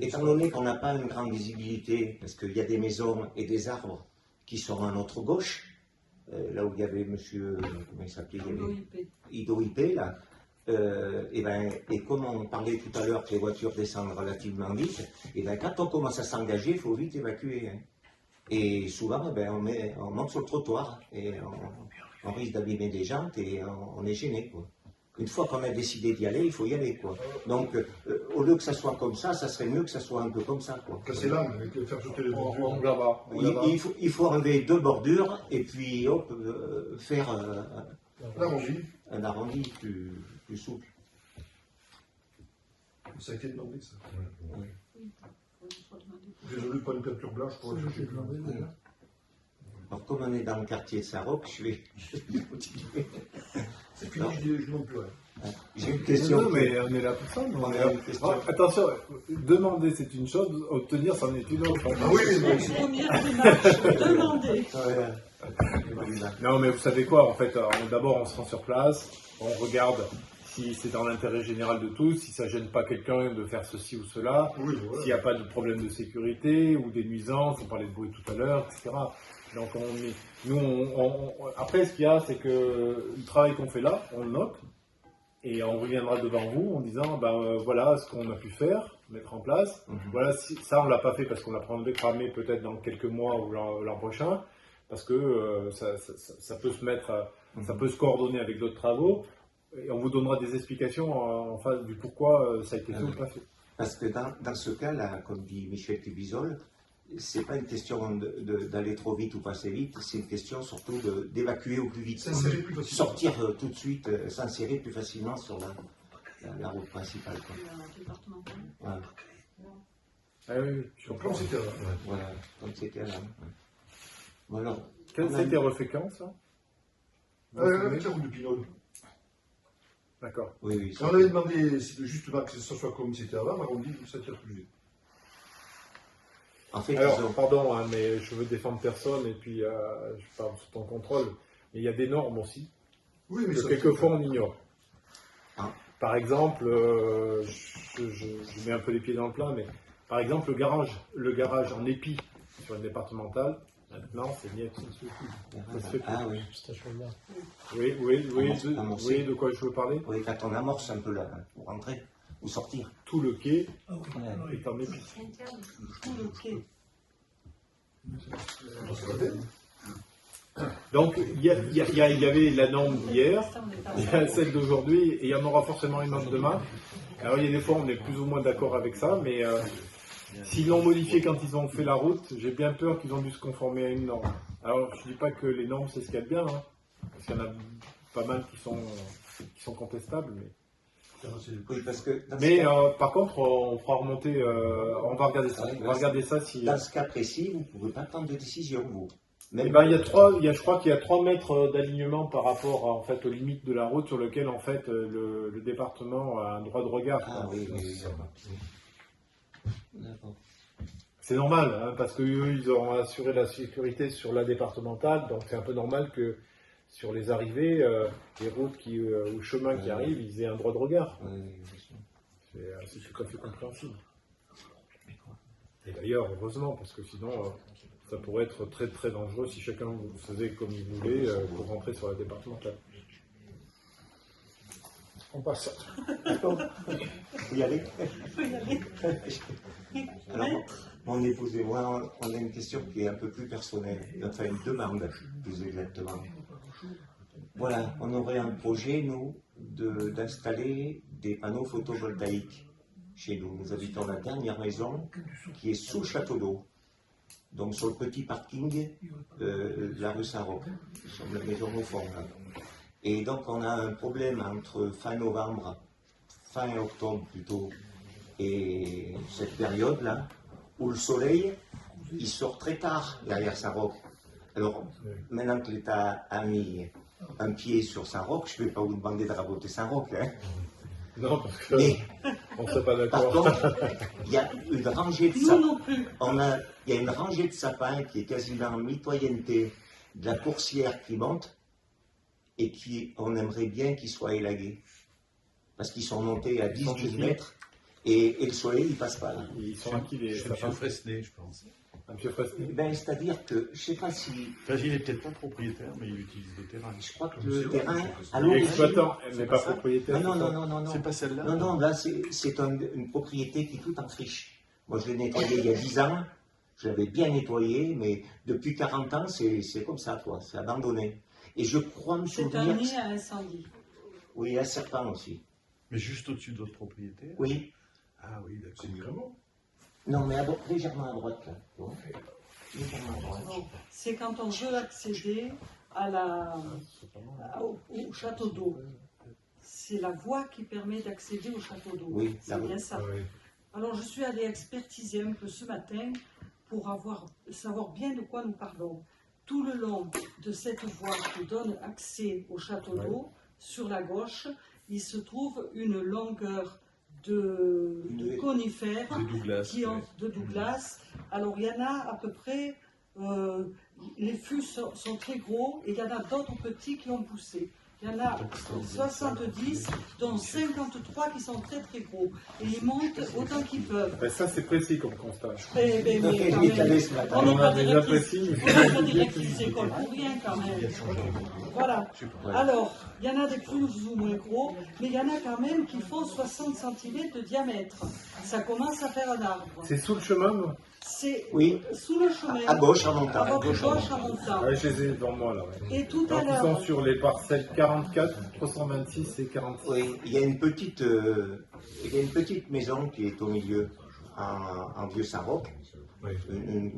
étant donné qu'on n'a pas une grande visibilité, parce qu'il y a des maisons et des arbres qui sont à notre gauche, là où il y avait monsieur, comment il s'appelait, Ido Ipé, là, et comme on parlait tout à l'heure que les voitures descendent relativement vite, et ben, quand on commence à s'engager, il faut vite évacuer. Hein. Et souvent, on monte sur le trottoir et on risque d'abîmer des jantes et on est gêné, quoi. Une fois qu'on a décidé d'y aller, il faut y aller, quoi. Donc, au lieu que ça soit comme ça serait mieux que ça soit un peu comme ça, quoi. Casser l'angle, faire sauter les bordures. Il faut enlever 2 bordures et puis, hop, faire un arrondi plus souple. Ça a été demandé, ça. Oui. Résolu par une peinture blanche pour aller chercher le blanc. Alors, comme on est dans le quartier de Saint-Roch, je vais continuer. C'est fini, je ne demande plus rien. J'ai une question. Non, mais on est là pour ça. Attention, demander c'est une chose, obtenir c'en est une autre. Ah oui, demander. Non, mais vous savez quoi, en fait, d'abord on se rend sur place, on regarde si c'est dans l'intérêt général de tous, si ça gêne pas quelqu'un de faire ceci ou cela, s'il n'y a pas de problème de sécurité ou des nuisances, on parlait de bruit tout à l'heure, etc. Donc après ce qu'il y a, c'est que le travail qu'on fait là, on le note, et on reviendra devant vous en disant, voilà ce qu'on a pu faire, mettre en place, voilà, ça on l'a pas fait parce qu'on l'a programmé peut-être dans quelques mois ou l'an prochain, parce que ça peut se mettre, ça peut se coordonner avec d'autres travaux, et on vous donnera des explications en face du pourquoi ça a été fait ou pas fait. Parce que dans ce cas-là, comme dit Michel Tubizol, c'est pas une question d'aller trop vite ou passer vite, c'est une question surtout d'évacuer au plus vite. S'insérer plus facilement. Sortir tout de suite, s'insérer plus facilement sur la route principale. Voilà. Ah oui, je comprends. Comme c'était là. Voilà, comme c'était là. Voilà. Ça a été refait quand, ça? Avec la route de Pinol. D'accord. Oui. On avait demandé justement que ça soit comme c'était avant, mais on dit que ça tire plus vite. En fait, alors, pardon, hein, mais je veux défendre personne et puis je parle sous ton contrôle, mais il y a des normes aussi que quelquefois on ignore. Par exemple, je mets un peu les pieds dans le plat, mais par exemple le garage en épi sur une départementale, maintenant c'est net. Ça se fait plus. Ah oui. Oui, de quoi je veux parler? Oui, quand on amorce un peu là, pour rentrer ou sortir. Tout le quai est en épi. Tout le quai. Donc il y avait la norme d'hier, il y a celle d'aujourd'hui et il y en aura forcément une autre demain. Alors il y a des fois on est plus ou moins d'accord avec ça, mais s'ils l'ont modifié quand ils ont fait la route, j'ai bien peur qu'ils ont dû se conformer à une norme. Alors je ne dis pas que les normes c'est ce qu'il y a de bien, hein, parce qu'il y en a pas mal qui sont contestables. Oui, parce que par contre, on fera remonter, on va regarder ça. On va regarder ça si. Dans ce cas précis, vous ne pouvez pas prendre de décision, vous. Eh ben, je crois qu'il y a 3 mètres d'alignement par rapport en fait, aux limites de la route sur lequel en fait, le département a un droit de regard. Ah oui, d'accord. C'est normal, hein, parce qu'eux, ils auront assuré la sécurité sur la départementale, donc c'est un peu normal que sur les arrivées, les routes ou chemins qui arrivent, ils aient un droit de regard. C'est tout à fait compréhensible. Et d'ailleurs, heureusement, parce que sinon, ça pourrait être très très dangereux si chacun faisait comme il voulait pour rentrer sur la départementale. On passe. Vous y allez? Alors, mon épouse et moi, on a une question qui est un peu plus personnelle, enfin une demande, plus exactement. Voilà, on aurait un projet, nous, d'installer des panneaux photovoltaïques chez nous. Nous habitons la dernière maison qui est sous le château d'eau, donc sur le petit parking de la rue Saint-Roch, sur la maison au fond. Là. Et donc on a un problème entre fin novembre, fin octobre plutôt, et cette période-là, où le soleil, il sort très tard derrière Saint-Roch. Alors, maintenant que l'État a mis un pied sur Saint-Roch, je ne vais pas vous demander de raboter Saint-Roch. Hein. Non, parce que on ne serait pas d'accord. Par contre, il y a une rangée de sapins. Il y a une rangée de sapins qui est quasiment en mitoyenneté de la coursière qui monte et on aimerait bien qu'ils soient élagués. Parce qu'ils sont montés à 10-12 mètres et le soleil, il passe pas là. Ils sont acquis les sapins. M. Fresnay, je pense. M. Fresnay. Ben, c'est-à-dire que, je ne sais pas si... Enfin, il n'est peut-être pas propriétaire, mais il utilise le terrain. Je crois que le terrain... Il est exploitant, mais pas propriétaire. Non. C'est pas celle-là? Non, là, c'est une propriété qui est toute en friche. Moi, je l'ai nettoyée il y a 10 ans. Je l'avais bien nettoyée, mais depuis 40 ans, c'est comme ça, quoi. C'est abandonné. Et je crois me souvenir... C'est un incendie. Oui, un serpent aussi. Mais juste au-dessus de votre propriété? Oui. Ah oui, d'accord. Non, mais légèrement à droite, là. Bon. Légèrement à droite. C'est quand on veut accéder au château d'eau. C'est la voie qui permet d'accéder au château d'eau. Oui, c'est bien ça. Oui. Alors, je suis allée expertiser un peu ce matin pour savoir bien de quoi nous parlons. Tout le long de cette voie qui donne accès au château d'eau, sur la gauche, il se trouve une longueur de conifères, de Douglas. Alors, il y en a à peu près, les fûts sont très gros, et il y en a d'autres petits qui ont poussé. Il y en a 70, dont 53 qui sont très très gros. Et ils montent autant qu'ils peuvent. Ben ça, c'est précis comme constat. On n'est pas directrice d'école pour rien quand même. Voilà. Alors, il y en a des plus ou moins gros, mais il y en a quand même qui font 60 cm de diamètre. Ça commence à faire un arbre. C'est sous le chemin, non? C'est oui. Sous le chemin. À gauche, en montant. À gauche, en montant. Ouais, je les ai devant moi, là. Ouais. Et tout donc, à l'heure. ils sont sur les parcelles 44, 326 et 46. Oui, il y a une petite maison qui est au milieu, en vieux Saint-Roch. Oui. Une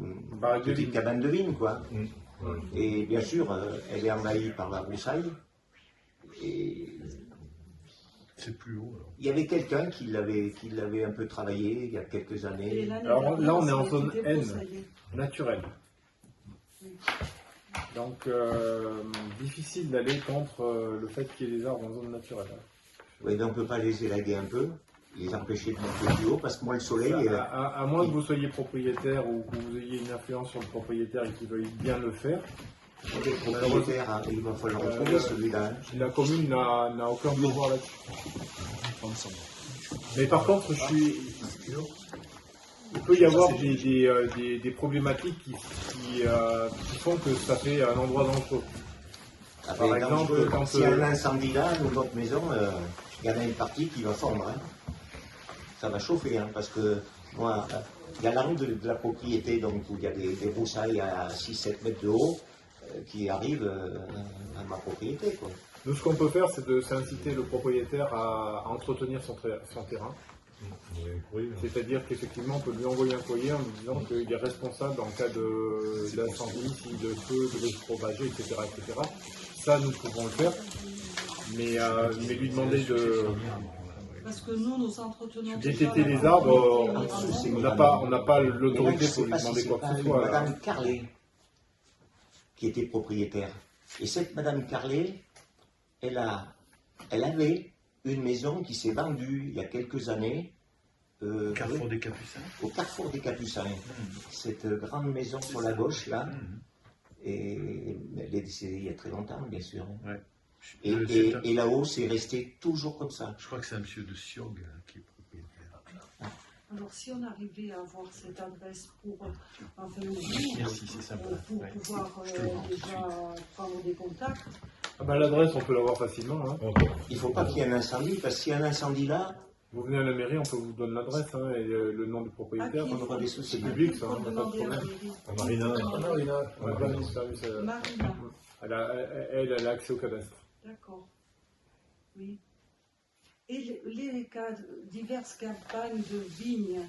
petite cabane de vigne, quoi. Et bien sûr, elle est envahie par la broussaille. Et c'est plus haut. Alors. Il y avait quelqu'un qui l'avait un peu travaillé il y a quelques années. Alors là, on est en zone N, naturelle. Donc, difficile d'aller contre le fait qu'il y ait des arbres en zone naturelle. Oui, mais on ne peut pas les élaguer un peu, les empêcher de monter plus haut, parce que moi, le soleil... À moins que vous soyez propriétaire ou que vous ayez une influence sur le propriétaire et qu'il veuille bien le faire. Le propriétaire, il va falloir le retrouver, celui-là. La commune n'a aucun pouvoir là-dessus. Mais par contre, il peut y avoir des problématiques qui font que ça fait un endroit dangereux. Par exemple, s'il y a un incendie là, nous, notre maison, il y en a une partie qui va fondre. Hein. Ça va chauffer, hein, parce que moi, il y a l'angle de la propriété, donc où il y a des broussailles à 6-7 mètres de haut. qui arrivent à ma propriété, quoi. Nous, ce qu'on peut faire, c'est inciter le propriétaire à entretenir son terrain. C'est-à-dire qu'effectivement, on peut lui envoyer un courrier en lui disant qu'il est responsable en cas d'incendie, si le feu devait se propager, etc., etc. Ça, nous pouvons le faire, mais lui demander de... Parce que nous entretenons... Détecter les arbres, on n'a pas l'autorité pour lui demander quoi que ce soit. Madame Carlet, qui était propriétaire. Et cette Madame Carlet, elle avait une maison qui s'est vendue il y a quelques années Au Carrefour des Capucins. Au Carrefour des Capucins. Cette grande maison sur la gauche, là. Et elle est décédée il y a très longtemps, bien sûr. Ouais. Et là-haut, c'est resté toujours comme ça. Je crois que c'est un monsieur de Siog qui est propriétaire. Alors, si on arrivait à avoir cette adresse pour pouvoir déjà prendre des contacts. Ah ben, l'adresse, on peut l'avoir facilement. Hein. Il ne faut pas qu'il y ait un incendie, parce qu'il y a un incendie là. Vous venez à la mairie, on peut vous donner l'adresse et le nom du propriétaire. On aura des soucis. C'est public, ça, on n'a pas de problème. Marina. Marina. Elle a accès au cadastre. D'accord. Oui. Et diverses campagnes de vignes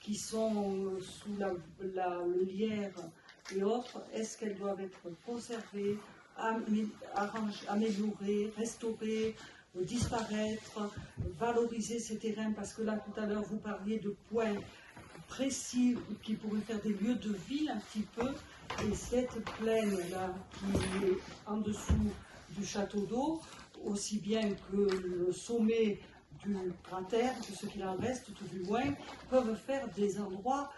qui sont sous le lierre et autres, est-ce qu'elles doivent être conservées, améliorées, restaurées, disparaître, valoriser ces terrains? Parce que là, tout à l'heure, vous parliez de points précis qui pourraient faire des lieux de vie un petit peu. Et cette plaine-là, qui est en dessous du château d'eau, aussi bien que le sommet du cratère, que ce qu'il en reste tout du moins, peuvent faire des endroits,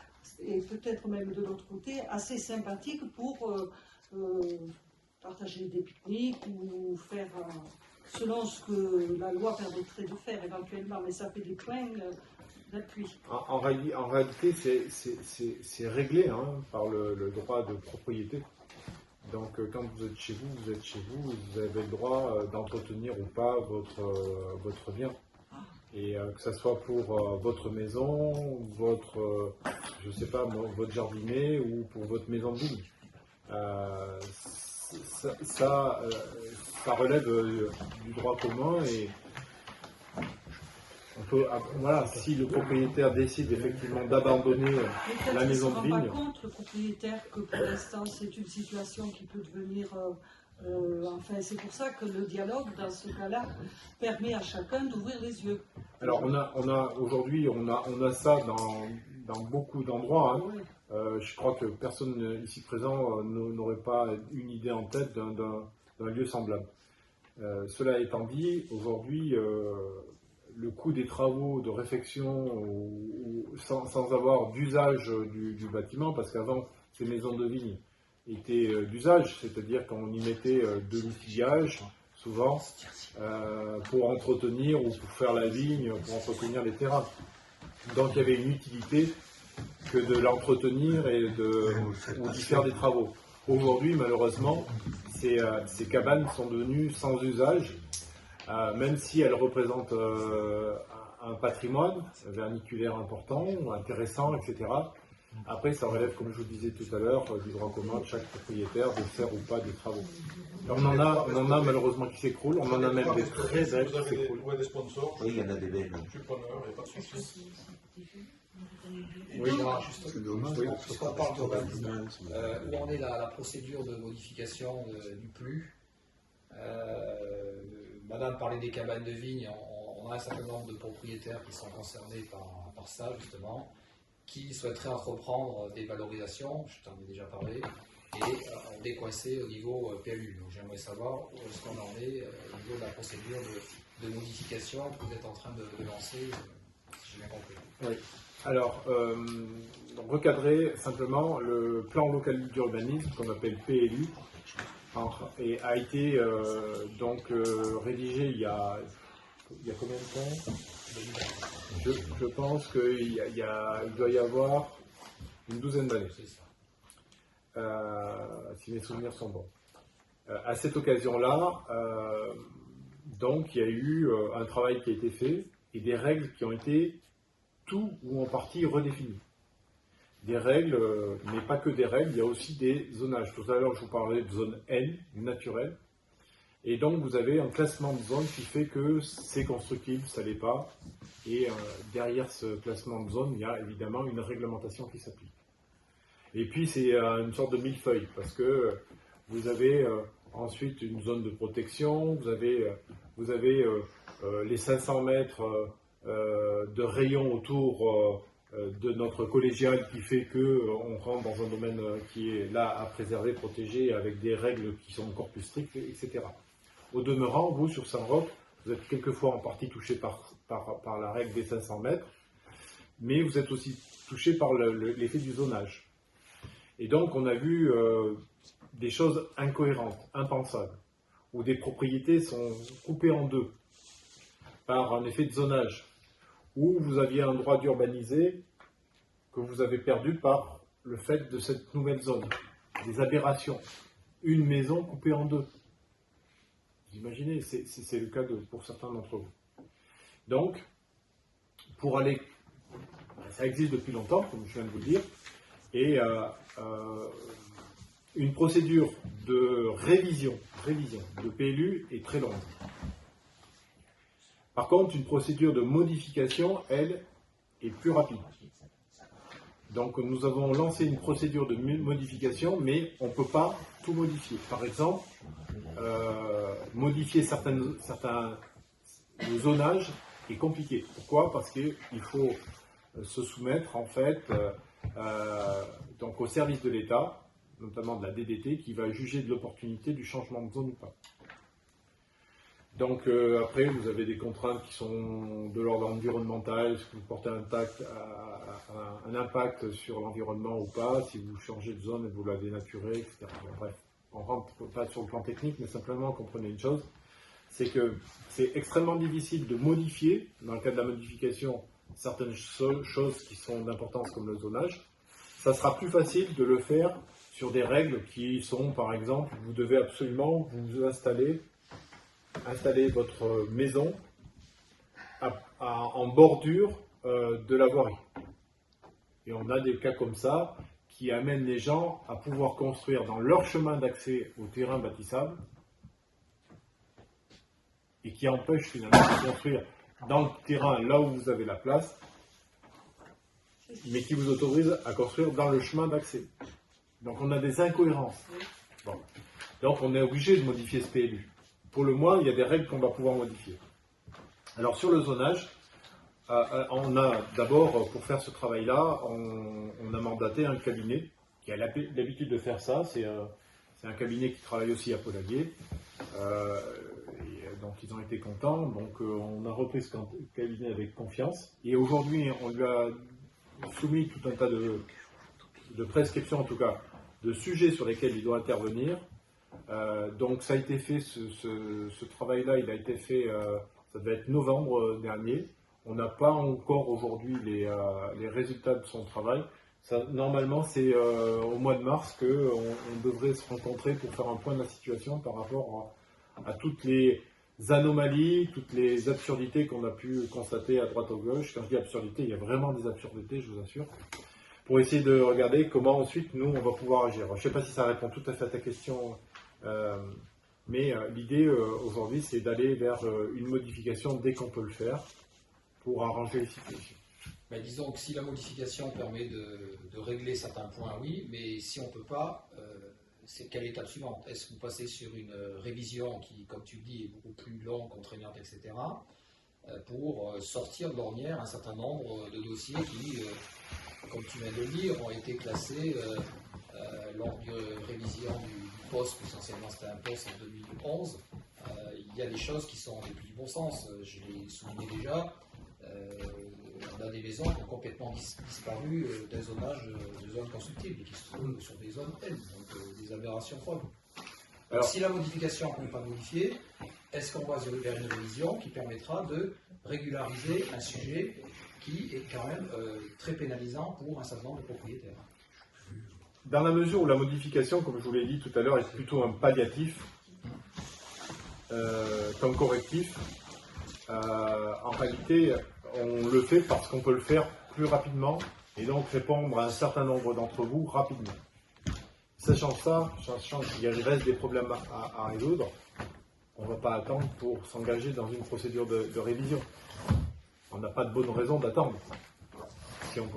et peut-être même de l'autre côté, assez sympathiques pour partager des pique-niques ou faire, selon ce que la loi permettrait de faire éventuellement, mais ça fait des points d'appui. En réalité, c'est réglé par le droit de propriété. Donc, quand vous êtes chez vous êtes chez vous, vous avez le droit d'entretenir ou pas votre bien. Et que ce soit pour votre maison, votre, je sais pas, votre jardinet ou pour votre maison de vigne. Ça relève du droit commun et on peut, voilà, si le propriétaire décide effectivement d'abandonner la maison de vigne. Il ne se rend pas compte, le propriétaire, que pour l'instant c'est une situation qui peut devenir. Enfin, c'est pour ça que le dialogue, dans ce cas-là, permet à chacun d'ouvrir les yeux. Alors, aujourd'hui, on a ça dans beaucoup d'endroits. Je crois que personne ici présent n'aurait pas une idée en tête d'un lieu semblable. Cela étant dit, aujourd'hui, le coût des travaux de réfection sans avoir d'usage du bâtiment, parce qu'avant, ces maisons de vigne étaient d'usage, c'est-à-dire qu'on y mettait de l'outillage, souvent, pour entretenir ou pour faire la vigne, pour entretenir les terrains. Donc il y avait une utilité que de l'entretenir ou d'y faire des travaux. Aujourd'hui, malheureusement, ces cabanes sont devenues sans usage, même si elles représentent un patrimoine verniculaire important, intéressant, etc. Après, ça relève, comme je vous disais tout à l'heure, du droit commun de chaque propriétaire de faire ou pas des travaux. On en a malheureusement qui s'écroulent, on en a même des très belles qui s'écroulent. Vous avez des sponsors? Oui, il y en a des belles. Je suis preneur, il n'y a pas de souci. Oui, puisqu'on parle de où en est la procédure de modification du PLU. Madame parlait des cabanes de vigne, on a un certain nombre de propriétaires qui sont concernés par ça, justement, qui souhaiteraient entreprendre des valorisations, je t'en ai déjà parlé, et décoincer au niveau PLU. Donc j'aimerais savoir où est-ce qu'on en est au niveau de la procédure de modification que vous êtes en train de lancer, si j'ai bien compris. Oui. Alors, recadrer simplement, le plan local d'urbanisme, qu'on appelle PLU, a été rédigé il y a combien de temps? Je pense qu'il doit y avoir une douzaine d'années, si mes souvenirs sont bons. À cette occasion-là, donc, il y a eu un travail qui a été fait et des règles qui ont été tout ou en partie redéfinies. des règles, mais pas que des règles, il y a aussi des zonages. Tout à l'heure, je vous parlais de zone N, naturelle. Et donc, vous avez un classement de zone qui fait que c'est constructible, ça l'est pas. Et derrière ce classement de zone, il y a évidemment une réglementation qui s'applique. Et puis, c'est une sorte de millefeuille, parce que vous avez ensuite une zone de protection, vous avez les 500 mètres de rayon autour de notre collégial qui fait qu'on rentre dans un domaine qui est là à préserver, protéger, avec des règles qui sont encore plus strictes, etc. Au demeurant, vous, sur Saint-Roch, vous êtes quelquefois en partie touché par la règle des 500 mètres, mais vous êtes aussi touché par l'effet du zonage. Et donc, on a vu des choses incohérentes, impensables, où des propriétés sont coupées en deux par un effet de zonage, où vous aviez un droit d'urbaniser que vous avez perdu par le fait de cette nouvelle zone. Des aberrations. Une maison coupée en deux. Vous imaginez, c'est le cas pour certains d'entre vous. Donc, pour aller... Ça existe depuis longtemps, comme je viens de vous le dire, et une procédure de révision de PLU est très longue. Par contre, une procédure de modification, elle, est plus rapide. Donc, nous avons lancé une procédure de modification, mais on ne peut pas tout modifier. Par exemple, modifier certains zonages est compliqué. Pourquoi? Parce qu'il faut se soumettre, en fait, donc au service de l'État, notamment de la DDT, qui va juger de l'opportunité du changement de zone ou pas. Donc après, vous avez des contraintes qui sont de l'ordre environnemental, est-ce que vous portez un impact sur l'environnement ou pas, si vous changez de zone et vous la dénaturez, etc. Bon, bref, on ne rentre pas sur le plan technique, mais simplement comprenez une chose, c'est que c'est extrêmement difficile de modifier, dans le cas de la modification, certaines choses qui sont d'importance comme le zonage. Ça sera plus facile de le faire sur des règles qui sont, par exemple, vous devez absolument vous installer votre maison en bordure de la voirie. Et on a des cas comme ça qui amènent les gens à pouvoir construire dans leur chemin d'accès au terrain bâtissable et qui empêchent finalement de construire dans le terrain là où vous avez la place, mais qui vous autorisent à construire dans le chemin d'accès. Donc on a des incohérences. Bon. Donc on est obligé de modifier ce PLU. Pour le moins, il y a des règles qu'on va pouvoir modifier. Alors sur le zonage, on a d'abord, pour faire ce travail-là, on a mandaté un cabinet qui a l'habitude de faire ça. C'est un cabinet qui travaille aussi à Poulailler. Donc ils ont été contents. Donc on a repris ce cabinet avec confiance. Et aujourd'hui, on lui a soumis tout un tas de prescriptions, en tout cas, de sujets sur lesquels il doit intervenir. Donc ça a été fait, ce travail-là, il a été fait, ça devait être novembre dernier. On n'a pas encore aujourd'hui les résultats de son travail. Ça, normalement, c'est au mois de mars qu'on devrait se rencontrer pour faire un point de la situation par rapport à toutes les anomalies, toutes les absurdités qu'on a pu constater à droite ou gauche. Quand je dis absurdité, il y a vraiment des absurdités, je vous assure. Pour essayer de regarder comment ensuite nous on va pouvoir agir. Je ne sais pas si ça répond tout à fait à ta question, mais l'idée aujourd'hui c'est d'aller vers une modification dès qu'on peut le faire pour arranger les situations. Ben, disons que si la modification permet de régler certains points, oui, mais si on ne peut pas, c'est quelle étape suivante? Est-ce que vous passez sur une révision qui, comme tu le dis, est beaucoup plus longue, contraignante, etc., pour sortir de l'ornière un certain nombre de dossiers qui, comme tu viens de le dire, ont été classés lors de révision du poste, essentiellement c'était un poste en 2011. Il y a des choses qui sont des plus du bon sens. Je l'ai souligné déjà. On a des maisons qui ont complètement disparu d'un zonage de zones constructibles et qui se trouvent sur des zones N, donc des aberrations folles. Alors, si la modification n'est pas modifiée, est-ce qu'on va vers une révision qui permettra de régulariser un sujet qui est quand même très pénalisant pour un certain nombre de propriétaires? Dans la mesure où la modification, comme je vous l'ai dit tout à l'heure, est plutôt un palliatif qu'un correctif, en réalité, on le fait parce qu'on peut le faire plus rapidement et donc répondre à un certain nombre d'entre vous rapidement. Sachant qu'il reste des problèmes à résoudre, on ne va pas attendre pour s'engager dans une procédure de révision. On n'a pas de bonne raison d'attendre, si on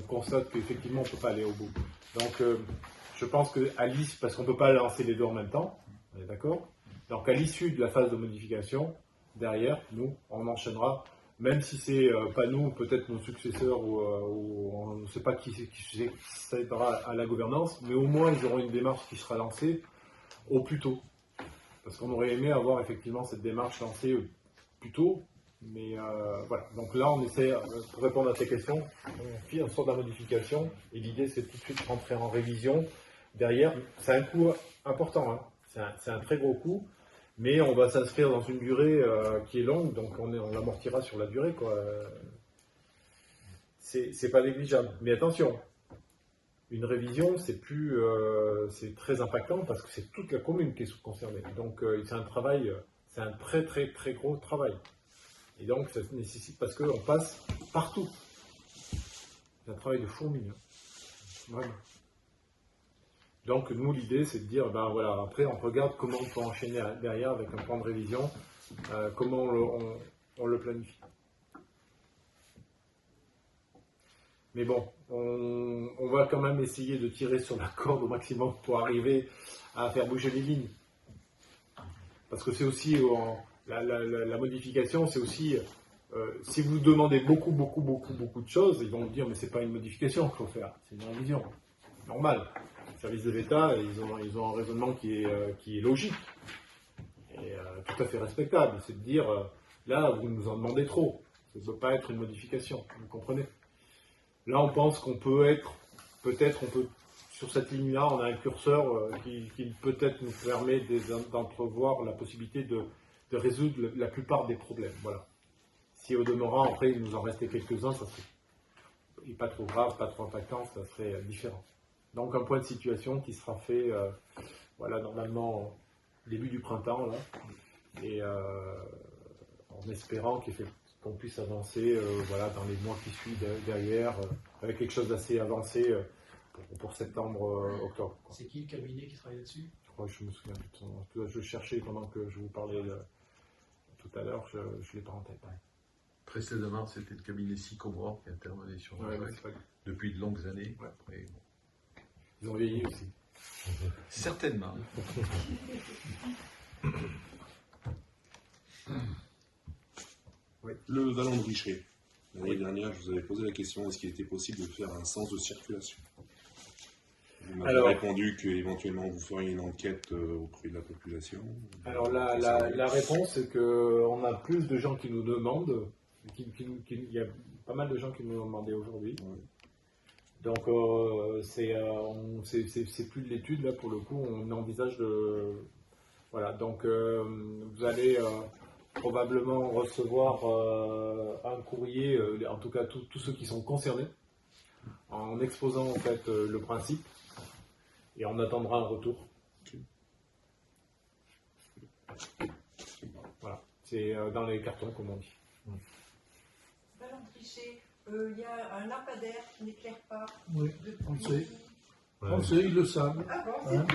constate qu'effectivement on ne peut pas aller au bout. Donc je pense qu'à l'issue, parce qu'on ne peut pas lancer les deux en même temps, on est d'accord? Donc à l'issue de la phase de modification, derrière, nous, on enchaînera, même si c'est pas nous, peut-être nos successeurs, ou on ne sait pas qui succédera à la gouvernance, mais au moins ils auront une démarche qui sera lancée au plus tôt. Parce qu'on aurait aimé avoir effectivement cette démarche lancée plus tôt, mais voilà. Donc là, on essaie, pour répondre à tes questions, on fait une sorte de modification, et l'idée c'est tout de suite rentrer en révision. Derrière, c'est un coût important, hein. C'est un très gros coût, mais on va s'inscrire dans une durée qui est longue, donc on l'amortira sur la durée, quoi. C'est pas négligeable. Mais attention, une révision, c'est très impactant parce que c'est toute la commune qui est concernée. Donc c'est un travail, c'est un très très très gros travail. Et donc ça nécessite, parce qu'on passe partout. C'est un travail de fourmi, hein. Vraiment. Donc nous, l'idée, c'est de dire, ben voilà, après on regarde comment on peut enchaîner derrière avec un plan de révision, comment on le planifie. Mais bon, on va quand même essayer de tirer sur la corde au maximum pour arriver à faire bouger les lignes. Parce que c'est aussi, la modification, c'est aussi, si vous demandez beaucoup de choses, ils vont vous dire, mais c'est pas une modification qu'il faut faire, c'est une révision. Normal. Les services de l'État, ils ont un raisonnement qui est logique et tout à fait respectable. C'est de dire, là, vous nous en demandez trop. Ça ne peut pas être une modification, vous comprenez? Là, on pense qu'on peut être, peut-être, sur cette ligne-là, on a un curseur qui peut-être nous permet d'entrevoir la possibilité de résoudre la plupart des problèmes. Voilà. Si au demeurant, après, il nous en restait quelques-uns, ça serait pas trop grave, pas trop impactant, ça serait différent. Donc, un point de situation qui sera fait, voilà, normalement, début du printemps, là, et en espérant qu'on puisse avancer voilà, dans les mois qui suivent derrière, avec quelque chose d'assez avancé pour septembre, octobre. C'est qui le cabinet qui travaille là-dessus? Je me souviens plus de son nom. Je cherchais pendant que je vous parlais tout à l'heure, je ne l'ai pas en tête. Ouais. Précédemment, c'était le cabinet Sycomore qui intervenait sur le projet depuis de longues années. Ouais. Après, bon. Ils ont vieilli aussi. Certainement. Oui. Le vallon de Richer. L'année dernière, je vous avais posé la question, est-ce qu'il était possible de faire un sens de circulation? Vous m'avez répondu qu'éventuellement vous feriez une enquête auprès de la population. Alors la réponse est qu'on a plus de gens qui nous demandent, il y a pas mal de gens qui nous ont demandé aujourd'hui. Oui. Donc c'est plus de l'étude, là pour le coup, on envisage de... Voilà, donc vous allez probablement recevoir un courrier, en tout cas tous ceux qui sont concernés, en exposant en fait le principe, et on attendra un retour. Voilà, c'est dans les cartons comme on dit. Ballon triché. Il y a un lampadaire qui n'éclaire pas. Oui, depuis... on le sait. Ouais. On le sait, ils le savent. Ah bon, hein,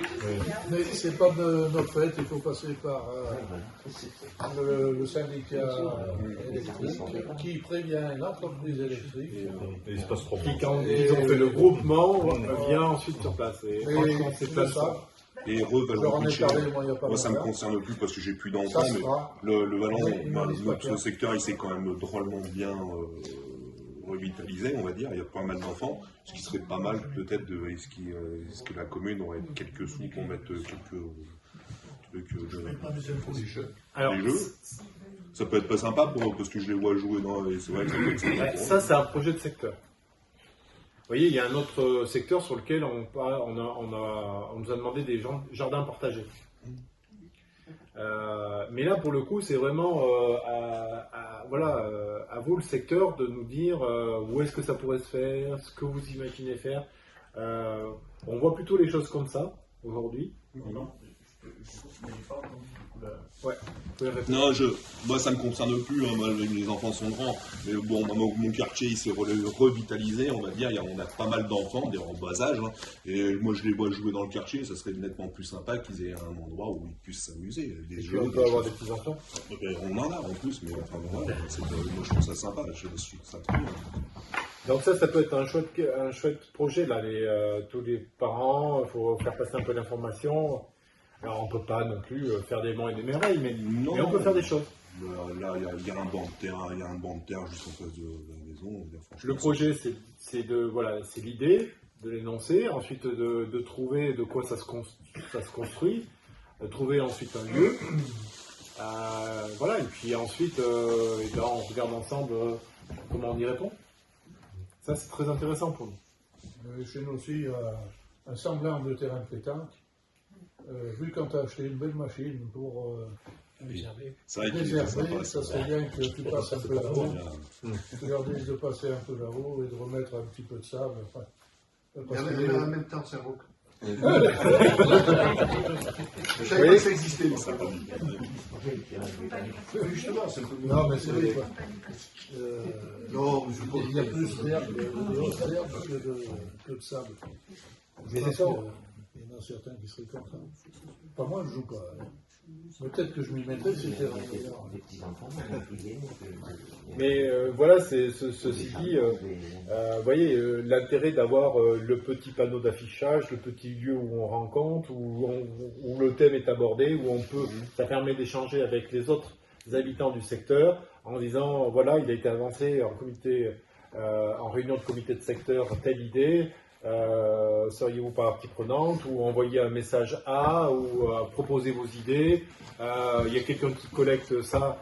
mais c'est pas de notre fait, il faut passer par le syndicat électrique qui prévient l'entreprise électrique. Et il se passe trop. Qui, quand ils ont fait le groupement, vient ensuite sur place. Et franchement, c'est pas ça. Et Vallon Richer, moi ça me concerne plus parce que j'ai plus d'enfants, mais le Vallon, notre secteur, il s'est quand même drôlement bien revitalisé, on va dire. Il y a pas mal d'enfants, ce qui serait pas mal peut-être est-ce que la commune aurait quelques sous pour mettre quelques trucs de alors, les jeux. Ça peut être pas sympa parce que je les vois jouer c'est vrai que ça peut être sympa. Ça, c'est un projet de secteur. Vous voyez, il y a un autre secteur sur lequel on nous a demandé des jardins partagés. Mais là, pour le coup, c'est vraiment à vous, le secteur, de nous dire où est-ce que ça pourrait se faire, ce que vous imaginez faire. On voit plutôt les choses comme ça, aujourd'hui. n'ai pas entendu du coup là. Ouais. Non, moi ça me concerne plus, hein, moi, les enfants sont grands, mais bon, mon quartier il s'est revitalisé, on va dire, on a pas mal d'enfants, en bas âge, hein, et moi je les vois jouer dans le quartier, ça serait nettement plus sympa qu'ils aient un endroit où ils puissent s'amuser. Et puis on peut avoir des petits enfants. On en a en plus, mais enfin bon, ouais, moi je trouve ça sympa, ça très bien. Donc ça peut être un chouette projet, là, tous les parents, il faut faire passer un peu d'informations. Alors on peut pas non plus faire des monts et des merveilles, mais on peut faire des choses. Là, il y a un banc de terre, juste en face de la maison. Le projet, c'est l'idée, de l'énoncer, ensuite de trouver de quoi ça se construit, trouver ensuite un lieu, et puis ensuite, on regarde ensemble comment on y répond. Ça, c'est très intéressant pour nous. Chez nous aussi, un semblant de terrain de pétanque. Vu quand tu as acheté une belle machine pour réserver, ça serait bien que tu passes un peu là-haut, tu leur dises de passer un peu là-haut et de remettre un petit peu de sable. Et en même temps, c'est un roc. Je savais pas que ça existait. Justement, c'est un peu. Non, mais c'est vrai. Non, il y a plus d'herbe que de sable. Mais c'est ça. Il y en a certains qui seraient contents. Pas moi, je joue pas. Peut-être que je m'y mettrais si c'était Mais voilà, ceci dit, vous voyez, l'intérêt d'avoir le petit panneau d'affichage, le petit lieu où on rencontre, où le thème est abordé, ça permet d'échanger avec les autres habitants du secteur en disant, voilà, il a été avancé en réunion de comité de secteur telle idée. Seriez-vous partie prenante, ou envoyer un message ou proposer vos idées. Il y a quelqu'un qui collecte ça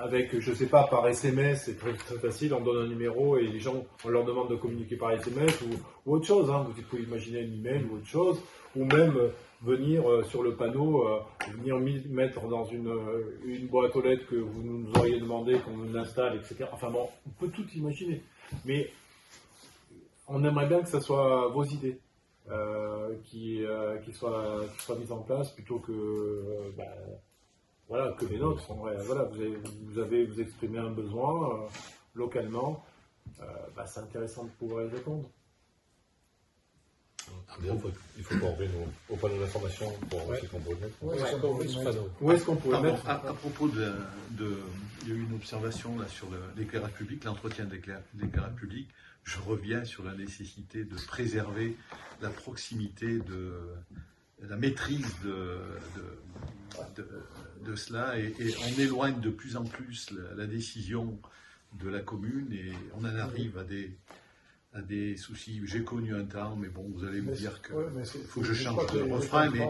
avec, je sais pas, par SMS, c'est très, très facile, on donne un numéro et les gens, on leur demande de communiquer par SMS ou autre chose, hein. Vous pouvez imaginer un email ou autre chose, ou même venir sur le panneau, venir mettre dans une boîte aux lettres que vous nous auriez demandé qu'on nous installe, etc. Enfin bon, on peut tout imaginer. Mais on aimerait bien que ce soit vos idées qui soient mises en place plutôt que que les nôtres. Vous exprimez un besoin localement, c'est intéressant de pouvoir y répondre. Il faut qu'on revienne au panneau d'information pour voir qu'on peut le mettre. Où est-ce qu'on pourrait mettre à propos il y a eu une observation là, sur l'éclairage public, l'entretien de l'éclairage public. Je reviens sur la nécessité de préserver la proximité, la maîtrise de cela, et on éloigne de plus en plus la décision de la commune, et on en arrive à des soucis. J'ai connu un temps, mais bon, vous allez me dire qu'il faut que je change de refrain, mais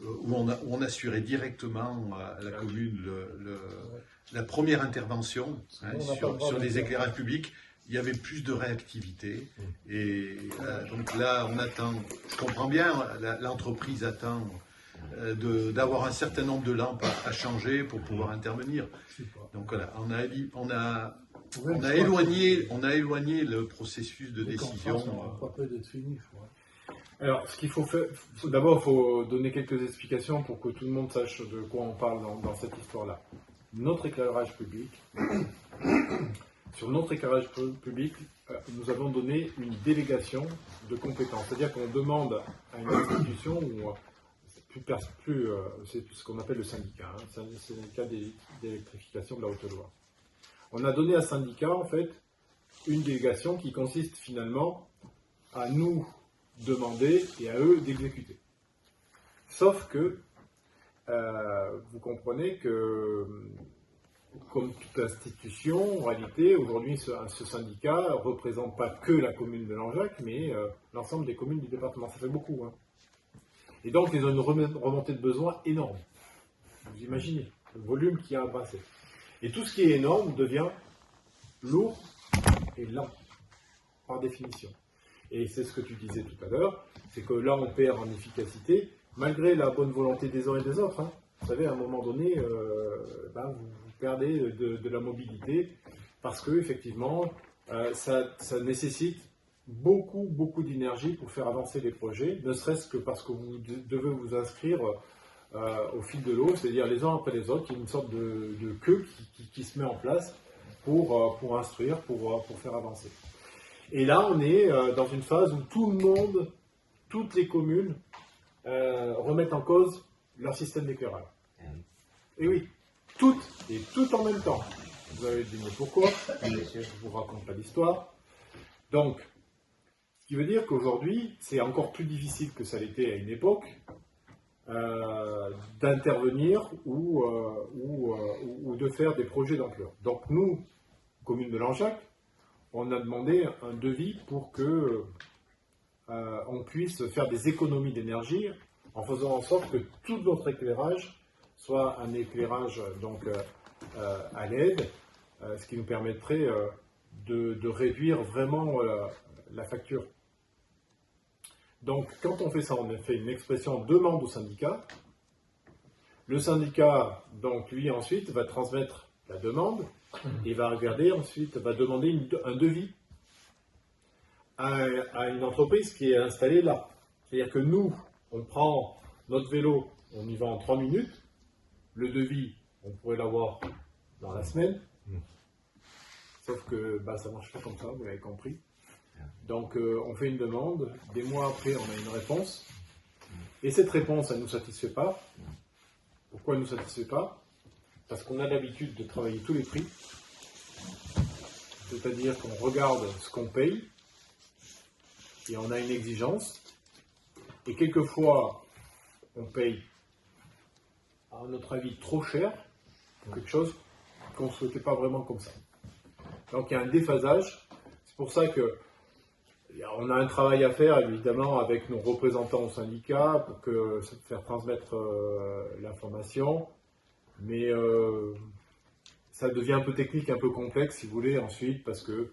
où on assurait directement à la commune la première intervention sur les éclairages publics. Il y avait plus de réactivité, et donc là on attend, je comprends bien, l'entreprise attend d'avoir un certain nombre de lampes à changer pour pouvoir intervenir. Donc voilà, on a éloigné le processus de décision. Alors, ce qu'il faut faire, d'abord, il faut donner quelques explications pour que tout le monde sache de quoi on parle dans cette histoire-là. Notre éclairage public, sur notre éclairage public, nous avons donné une délégation de compétences. C'est-à-dire qu'on demande à une institution, c'est ce qu'on appelle le syndicat, c'est le syndicat d'électrification de la Haute-Loire. On a donné à ce syndicat, en fait, une délégation qui consiste finalement à nous demander et à eux d'exécuter. Sauf que, vous comprenez que, comme toute institution, en réalité, aujourd'hui, ce syndicat ne représente pas que la commune de Langeac, mais l'ensemble des communes du département. Ça fait beaucoup. Hein. Et donc, ils ont une remontée de besoin énorme. Vous imaginez le volume qu'il y a à passer. Et tout ce qui est énorme devient lourd et lent, par définition. Et c'est ce que tu disais tout à l'heure, c'est que là, on perd en efficacité, malgré la bonne volonté des uns et des autres. Hein. Vous savez, à un moment donné, vous perdez de la mobilité, parce que effectivement, ça nécessite beaucoup d'énergie pour faire avancer les projets, ne serait-ce que parce que vous devez vous inscrire au fil de l'eau, c'est-à-dire les uns après les autres, il y a une sorte de queue qui se met en place pour instruire, pour faire avancer. Et là, on est dans une phase où tout le monde, toutes les communes, remettent en cause leur système d'éclairage. Et oui, toutes, et tout en même temps. Vous allez dire mais pourquoi? Je ne vous raconte pas l'histoire. Donc, ce qui veut dire qu'aujourd'hui, c'est encore plus difficile que ça l'était à une époque d'intervenir ou de faire des projets d'ampleur. Donc nous, commune de Langeac, on a demandé un devis pour que on puisse faire des économies d'énergie en faisant en sorte que tout notre éclairage soit un éclairage donc à LED, ce qui nous permettrait de réduire vraiment la facture. Donc, quand on fait ça, on a fait une expression demande au syndicat. Le syndicat, donc, lui, ensuite, va transmettre la demande et va regarder, ensuite, va demander un devis à une entreprise qui est installée là. C'est-à-dire que nous, on prend notre vélo, on y va en 3 minutes. Le devis, on pourrait l'avoir dans la semaine. Sauf que ça ne marche pas comme ça, vous l'avez compris. Donc on fait une demande, des mois après on a une réponse, et cette réponse elle ne nous satisfait pas. Pourquoi elle ne nous satisfait pas? Parce qu'on a l'habitude de travailler tous les prix, c'est-à-dire qu'on regarde ce qu'on paye, et on a une exigence, et quelquefois on paye à notre avis trop cher, pour quelque chose qu'on ne souhaitait pas vraiment comme ça. Donc il y a un déphasage, c'est pour ça que on a un travail à faire, évidemment, avec nos représentants au syndicat pour faire transmettre l'information. Mais ça devient un peu technique, un peu complexe, si vous voulez, ensuite, parce qu'il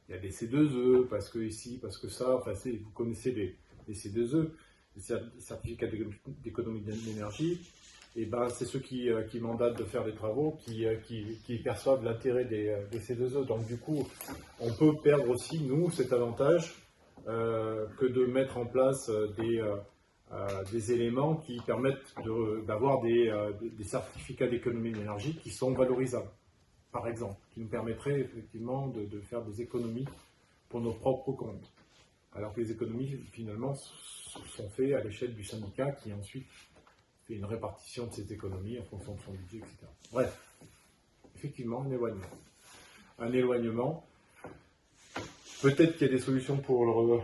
y a des C2E, parce que ici, parce que ça. Enfin, vous connaissez les C2E, les certificats d'économie d'énergie. Et c'est ceux qui mandatent de faire des travaux qui perçoivent l'intérêt des C2E. Donc, du coup, on peut perdre aussi, nous, cet avantage que de mettre en place des éléments qui permettent d'avoir des certificats d'économie d'énergie qui sont valorisables, par exemple, qui nous permettraient effectivement de faire des économies pour nos propres comptes. Alors que les économies, finalement, sont faites à l'échelle du syndicat qui ensuite fait une répartition de ces économies en fonction de son budget, etc. Bref, effectivement, un éloignement. Peut-être qu'il y a des solutions pour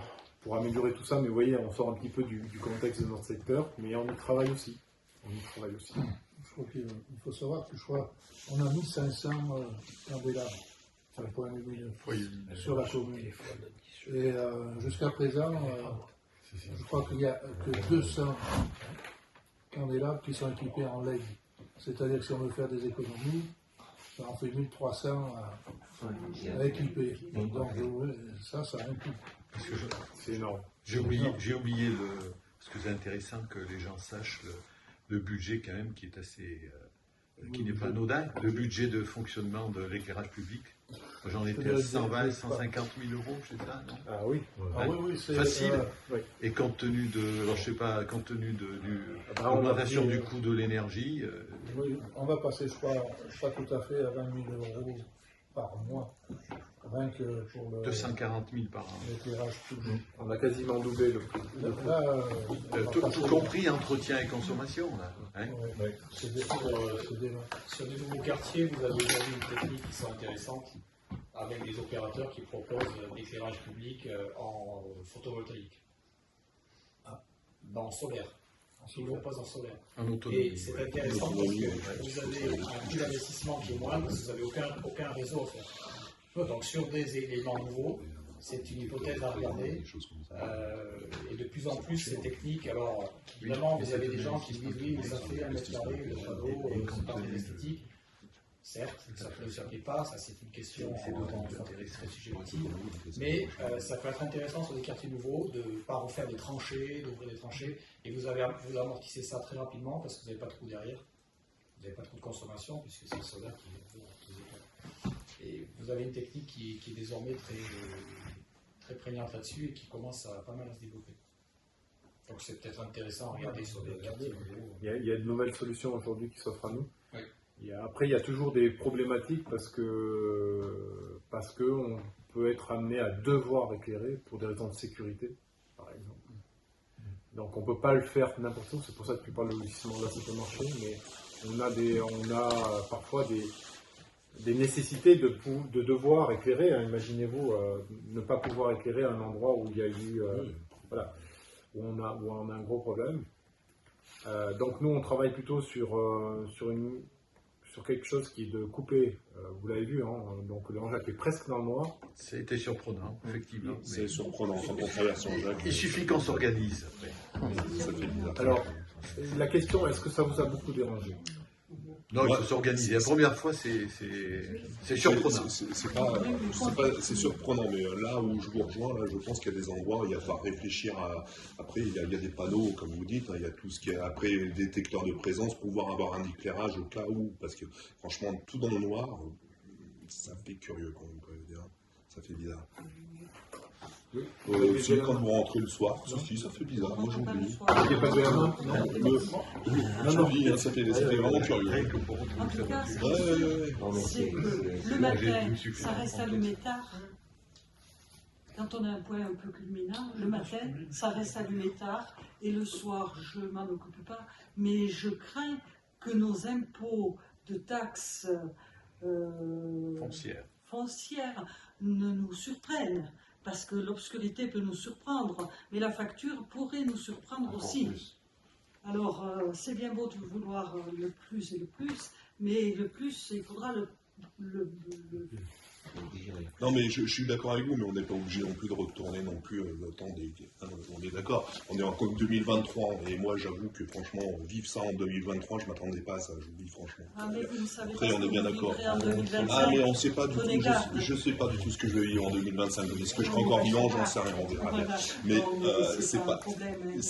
améliorer tout ça, mais vous voyez, on sort un petit peu du contexte de notre secteur, mais on y travaille aussi. Je crois qu'il faut savoir que on a 1500 candélabres sur le point de vue sur la commune. Et jusqu'à présent, je crois qu'il n'y a que 200 candélabres qui sont équipés en LED. C'est-à-dire que si on veut faire des économies, ça en fait 1300 à équiper. Donc ça a un coût. C'est énorme. J'ai oublié parce que c'est intéressant que les gens sachent le budget quand même qui est assez, qui n'est pas anodin, le budget de fonctionnement de l'éclairage public. J'en étais à 120, 150 000 euros, je sais pas, non? Ah oui. Oui, c'est facile. Et compte tenu de, alors je sais pas, compte tenu de l'augmentation du coût de l'énergie. Oui, on va passer, je crois, pas tout à fait à 20 000 euros par mois. Rien que pour 240 000 par an. L'éclairage public. On a quasiment doublé le prix. Tout compris entretien et consommation, là. Hein sur des nouveaux quartiers, vous avez aujourd'hui une technique qui sont intéressantes avec des opérateurs qui proposent l'éclairage public en photovoltaïque, dans solaire. Ils le proposent en solaire. Et c'est intéressant parce que vous avez un coût d'investissement qui est moindre parce que vous n'avez aucun réseau à faire. Donc sur des éléments nouveaux, c'est une hypothèse à regarder. Et de plus en plus, ces techniques, alors évidemment, vous avez des gens qui disent oui, mais ça fait 1 mètre carré, le panneau, c'est pas très esthétique. Certes, ça ne s'applique pas, ça c'est une question très subjective, mais ça peut être intéressant sur des quartiers nouveaux de ne pas refaire des tranchées, d'ouvrir des tranchées, et vous amortissez ça très rapidement parce que vous n'avez pas de trou derrière, vous n'avez pas trop de consommation puisque c'est le solaire qui est. Et vous avez une technique qui est désormais très prégnante là-dessus et qui commence à pas mal à se développer. Donc c'est peut-être intéressant à regarder sur des cartes. Il y a de nouvelles solutions aujourd'hui qui s'offrent à nous. Oui. Après, il y a toujours des problématiques parce que on peut être amené à devoir éclairer pour des raisons de sécurité, par exemple. Donc on ne peut pas le faire n'importe où, c'est pour ça que tu parles de logiciellement de la sécurité marché, mais on a parfois des nécessités de devoir éclairer. Hein. Imaginez-vous ne pas pouvoir éclairer un endroit où il y a eu voilà, où on a un gros problème. Donc nous on travaille plutôt sur quelque chose qui est de couper, vous l'avez vu, hein, donc le Jean-Jacques est presque dans le noir. C'était surprenant, effectivement. C'est surprenant quand on traverse Jean-Jacques. Il suffit qu'on s'organise. Ça fait bizarre. Alors, la question, est-ce que ça vous a beaucoup dérangé? Non, il faut s'organiser. La première fois, c'est surprenant. C'est surprenant, mais là où je vous rejoins, là, je pense qu'il y a des endroits où il va falloir réfléchir à... Après, il y a des panneaux, comme vous dites, hein, il y a tout ce qui est après détecteur de présence, pouvoir avoir un éclairage au cas où, parce que franchement, tout dans le noir, ça fait curieux quand même, ça fait bizarre. Si quand vous rentrez le soir, ça fait bizarre. Moi j'oublie. Il n'y a pas de main? Non, ça fait vraiment curieux. En tout cas, c'est que le matin, ça reste allumé tard. Quand on a un point un peu culminant, le matin, ça reste allumé tard. Et le soir, je ne m'en occupe pas. Mais je crains que nos impôts de taxes foncières ne nous surprennent. Parce que l'obscurité peut nous surprendre, mais la facture pourrait nous surprendre aussi. Alors, c'est bien beau de vouloir le plus et le plus, mais le plus, il faudra le Non, mais je suis d'accord avec vous, mais on n'est pas obligé non plus de retourner non plus le temps des... On est d'accord, on est en 2023, et moi j'avoue que franchement, vivre ça en 2023, je ne m'attendais pas à ça, je vous dis franchement. Ah, mais vous ne savez après, pas on est bien d'accord. Ah, mais on ne sait pas du tout, je ne sais pas du tout ce que je vais vivre en 2025. Est-ce que je serai encore vivant, j'en sais rien, on verra bien. Mais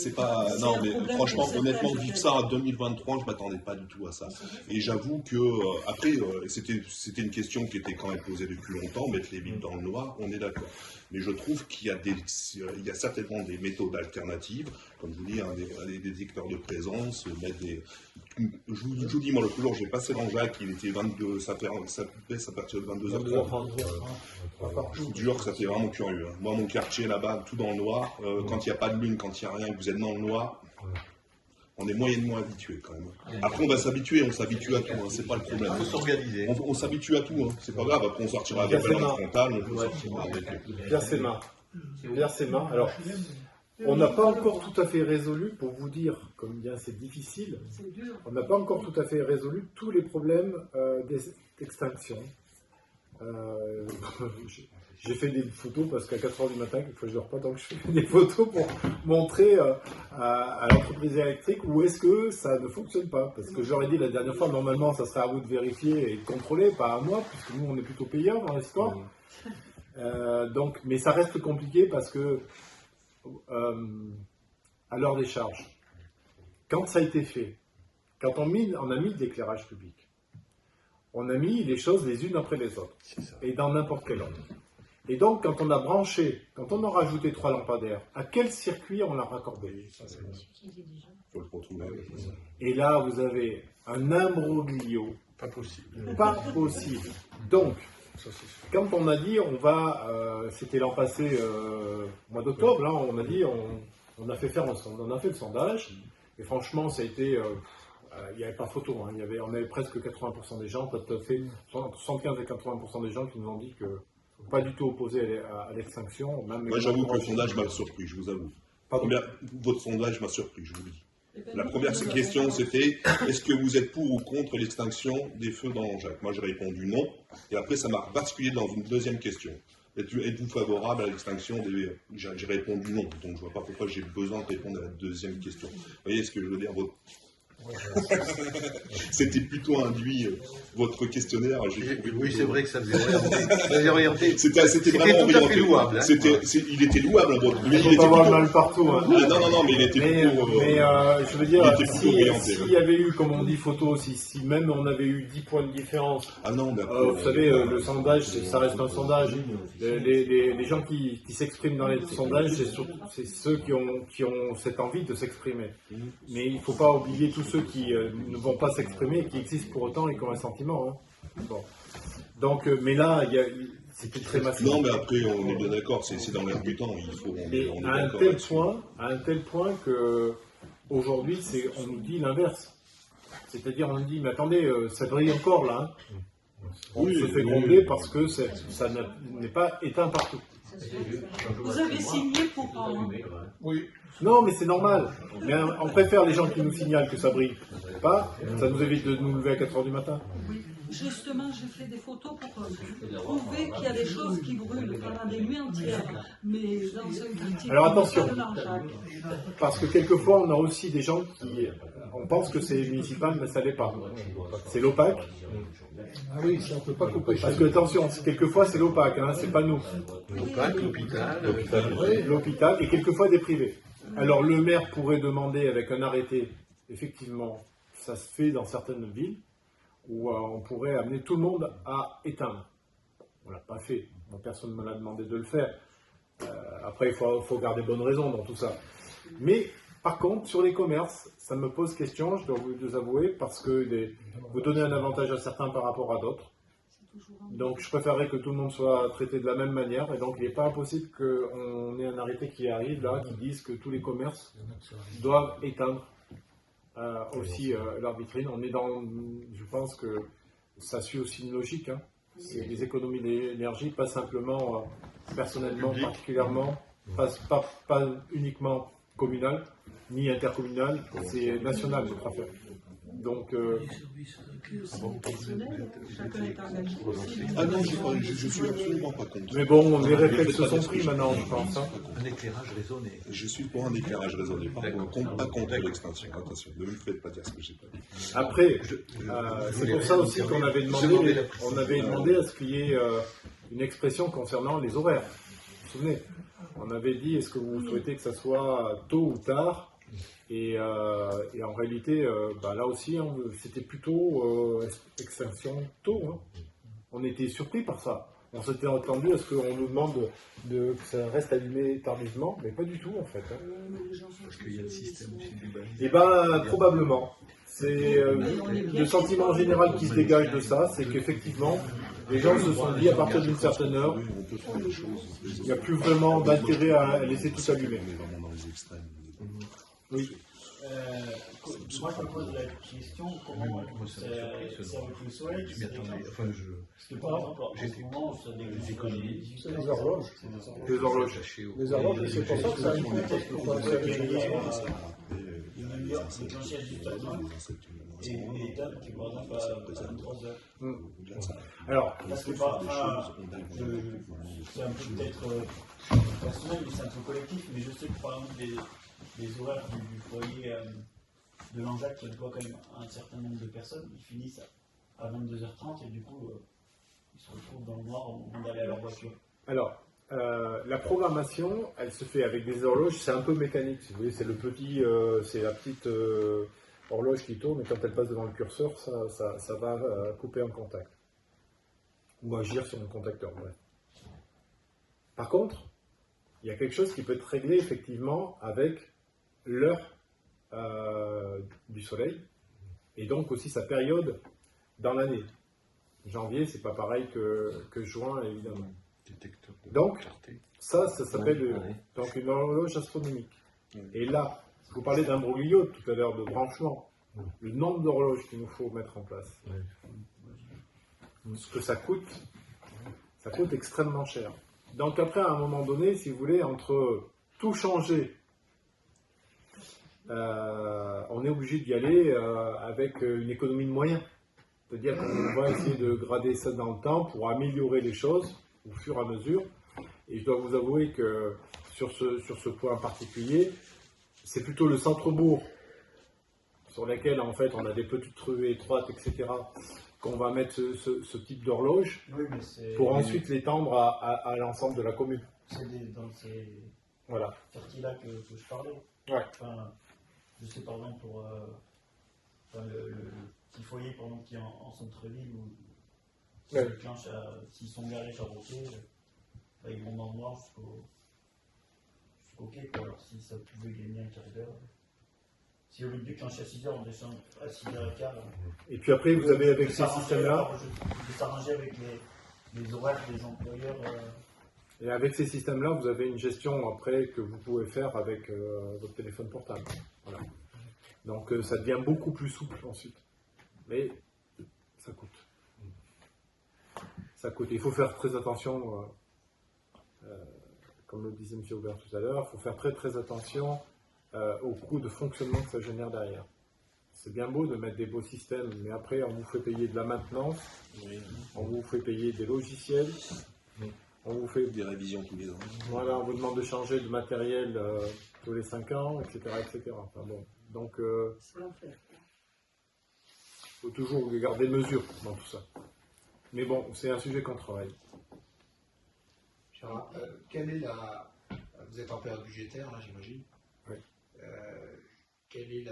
c'est pas... Non, mais franchement, honnêtement, vivre ça en 2023, je ne m'attendais pas du tout à ça. Et j'avoue que, après, c'était une question qui était quand même posée depuis longtemps, mettre les villes dans le noir, on est d'accord. Mais je trouve qu'il y a certainement des méthodes alternatives, comme je vous dis, des détecteurs de présence, mettre des... Je vous dis, moi, le plus jour, j'ai passé Jean-Jacques, il était 22, ça baisse à partir de 22h30. Je vous jure que ça fait vraiment curieux. Hein. Moi, mon quartier là-bas, tout dans le noir, quand il n'y a pas de lune, quand il n'y a rien, que vous êtes dans le noir, on est moyennement habitué quand même. Après, on va s'habituer, on s'habitue à tout, hein, c'est pas le problème. Il faut s'organiser. On s'habitue à tout, hein, c'est pas grave. Après, on sortira avec la frontale, on sortira avec. Pierre Sémar. Alors, on n'a pas encore tout à fait résolu, pour vous dire combien c'est difficile, on n'a pas encore tout à fait résolu tous les problèmes d'extinction. J'ai fait des photos parce qu'à 4h du matin, quelquefois je ne dors pas, donc je fais des photos pour montrer à l'entreprise électrique où est-ce que ça ne fonctionne pas. Parce que j'aurais dit la dernière fois, normalement, ça serait à vous de vérifier et de contrôler, pas à moi, puisque nous, on est plutôt payeurs dans l'histoire. Donc, mais ça reste compliqué parce que, à l'heure des charges, quand ça a été fait, quand on a mis de l'éclairage public, on a mis les choses les unes après les autres, et dans n'importe quel ordre. Et donc, quand on a branché, quand on a rajouté 3 lampadaires, à quel circuit on l'a raccordé? Faut le retrouver. Et là, vous avez un imbroglio. Pas possible. Pas possible. Donc, quand on a dit, on va, c'était l'an passé, au mois d'octobre, là, on a dit, on a fait le sondage, et franchement, ça a été... il n'y avait pas photo, hein. On avait presque 80% des gens, peut-être fait 75 et 80% des gens qui nous ont dit que pas du tout opposé à l'extinction. Moi, j'avoue que le sondage m'a surpris, je vous avoue. Votre sondage m'a surpris, je vous le dis. La première question, c'était est-ce que vous êtes pour ou contre l'extinction des feux dans Jean-Jacques? Moi, j'ai répondu non. Et après, ça m'a basculé dans une deuxième question. Êtes-vous favorable à l'extinction des... J'ai répondu non. Donc, je ne vois pas pourquoi j'ai besoin de répondre à la deuxième question. Vous voyez ce que je veux dire? C'était plutôt induit, votre questionnaire. Oui, c'est vrai que ça faisait orienter. C'était vraiment tout à fait louable. Hein. Il était louable. Il faut pas avoir mal partout. Hein. Non, mais il était plutôt... je veux dire, s'il y avait eu, comme on dit, photo, si même on avait eu 10 points de différence, vous savez, le sondage, ça reste un sondage. Les gens qui s'expriment dans les sondages, c'est ceux qui ont cette envie de s'exprimer. Mais il ne faut pas oublier tous ceux qui ne vont pas s'exprimer, qui existent pour autant et qui ont un sentiment. Hein. Bon. Donc, mais là, c'était très massif. Non, mais après, on est bien d'accord, c'est dans l'air du temps. À un tel point que aujourd'hui, on nous dit l'inverse. C'est-à-dire, on nous dit, mais attendez, ça brille encore là. Hein. On se fait gronder parce que ça n'est pas éteint partout. Vous avez signé pour... Oui. Non, mais c'est normal. Mais on préfère les gens qui nous signalent que ça brille pas. Ça nous évite de nous lever à 4h du matin. Oui. Justement, j'ai fait des photos pour prouver qu'il y a des choses qui brûlent pendant des nuits entières. Mais dans un quartier... Alors attention, parce que quelquefois, on a aussi des gens qui... On pense que c'est municipal, mais ça l'est pas. C'est l'OPAC. Ah oui, ça on peut pas couper. Parce que attention, quelquefois c'est l'OPAC, hein, c'est pas nous. L'OPAC, l'hôpital, et quelquefois des privés. Alors le maire pourrait demander avec un arrêté, effectivement, ça se fait dans certaines villes, où on pourrait amener tout le monde à éteindre. On l'a pas fait, personne ne me l'a demandé de le faire. Après, il faut garder bonne raison dans tout ça. Mais par contre, sur les commerces, ça me pose question, je dois vous avouer, parce que vous donnez un avantage à certains par rapport à d'autres. Donc je préférerais que tout le monde soit traité de la même manière, et donc il n'est pas impossible qu'on ait un arrêté qui arrive là, qui dise que tous les commerces doivent éteindre aussi leur vitrine. On est je pense que ça suit aussi une logique, hein. C'est des économies d'énergie, pas simplement personnellement, particulièrement, pas uniquement communal, ni intercommunal, c'est national, je préfère. Donc, ah non, je suis absolument pas contre. Mais bon, les réflexes se sont pris maintenant, je pense. Hein. Un éclairage raisonné. Je suis pour un éclairage raisonné, pas contre l'extinction. Attention, ne me faites pas dire ce que j'ai pas dit. Après, c'est pour ça aussi qu'on avait demandé à ce qu'il y ait une expression concernant les horaires. Vous vous souvenez ? On avait dit, est-ce que vous souhaitez que ça soit tôt ou tard ? Et en réalité, là aussi, c'était plutôt extinction tôt. Hein. On était surpris par ça. On s'était attendu à ce qu'on nous demande que ça reste allumé tardivement, mais pas du tout en fait. Hein. Parce qu'il y a le système aussi du bail. Eh bien, probablement. C'est le sentiment général qui se dégage de ça, c'est qu'effectivement, les gens se sont dit à partir d'une certaine heure, il n'y a plus vraiment d'intérêt à laisser tout allumer. Oui. Moi, je me pose la question comment c'est avec le soleil. Parce que par exemple, en ce moment, ça dégage des économies. C'est les horloges. Les horloges. Les horloges, c'est pour ça que ça a une Il y a une meilleure déclenchage du traitement et étape qui par exemple à 23h. Alors, parce que c'est un peu peut-être personnel, mais c'est un peu collectif, mais je sais que par exemple les horaires du foyer de Langeac qui emploie quand même un certain nombre de personnes, ils finissent à 22h30 et du coup ils se retrouvent dans le noir au moment d'aller à leur voiture. Alors, la programmation, elle se fait avec des horloges, c'est un peu mécanique, si vous voulez, c'est la petite horloge qui tourne et quand elle passe devant le curseur, ça va couper un contact. Ou agir sur un contacteur, bref. Par contre, il y a quelque chose qui peut être réglé effectivement avec l'heure du soleil et donc aussi sa période dans l'année. Janvier, c'est pas pareil que juin, évidemment. Donc, ça s'appelle donc une horloge astronomique. Et là, vous parlez d'un broglio tout à l'heure, de branchement. Le nombre d'horloges qu'il nous faut mettre en place. Ce que ça coûte extrêmement cher. Donc après, à un moment donné, si vous voulez, entre tout changer, on est obligé d'y aller avec une économie de moyens. C'est-à-dire qu'on va essayer de grader ça dans le temps pour améliorer les choses au fur et à mesure. Et je dois vous avouer que sur ce point particulier, c'est plutôt le centre-bourg sur lesquels en fait on a des petites rues étroites, etc., qu'on va mettre ce type d'horloge pour ensuite l'étendre à l'ensemble de la commune. C'est dans ces voilà. quartiers-là que je parlais. Ouais. Enfin, je sais par exemple pour le petit foyer par exemple, qui est en centre-ville où s'ils sont garés sur routier, ils vont dans le noir jusqu'au quai. Alors si ça pouvait gagner un quart d'heure. Si au lieu de déclencher à 6h, on descend à 6h15. Et puis après, vous avez avec ces systèmes-là. De s'arranger avec les horaires des employeurs. Et avec ces systèmes-là, vous avez une gestion après que vous pouvez faire avec votre téléphone portable. Voilà. Donc ça devient beaucoup plus souple ensuite. Mais ça coûte. Ça coûte. Il faut faire très attention, comme le disait M. Aubert tout à l'heure, il faut faire très très attention au coût de fonctionnement que ça génère derrière. C'est bien beau de mettre des beaux systèmes, mais après on vous fait payer de la maintenance, on vous fait payer des logiciels, on vous fait des révisions tous les ans. Voilà, on vous demande de changer de matériel tous les 5 ans, etc. etc. Enfin, bon. Donc, il faut toujours garder mesure dans tout ça. Mais bon, c'est un sujet qu'on travaille. Gérard, quelle est vous êtes en période budgétaire, là, j'imagine. Oui. Quelle est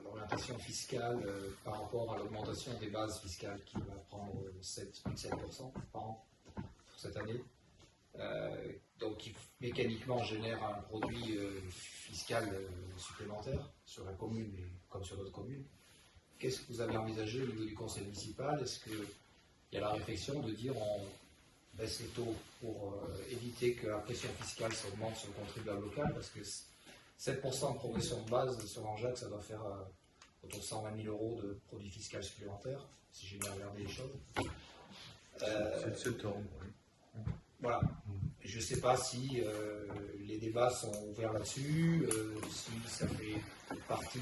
l'orientation fiscale par rapport à l'augmentation des bases fiscales qui va prendre 7% par an pour cette année, donc qui mécaniquement génère un produit fiscal supplémentaire sur la commune comme sur d'autres communes. Qu'est-ce que vous avez envisagé au niveau du conseil municipal? Est-ce qu'il y a la réflexion de dire on baisse les taux pour éviter que la pression fiscale s'augmente sur le contribuable local, parce que 7% de progression de base sur l'Anjac, ça doit faire autour de 120 000 € de produits fiscaux supplémentaires, si j'ai bien regardé les choses. C'est 7 ans. Oui. Voilà. Je ne sais pas si les débats sont ouverts là-dessus, si ça fait partie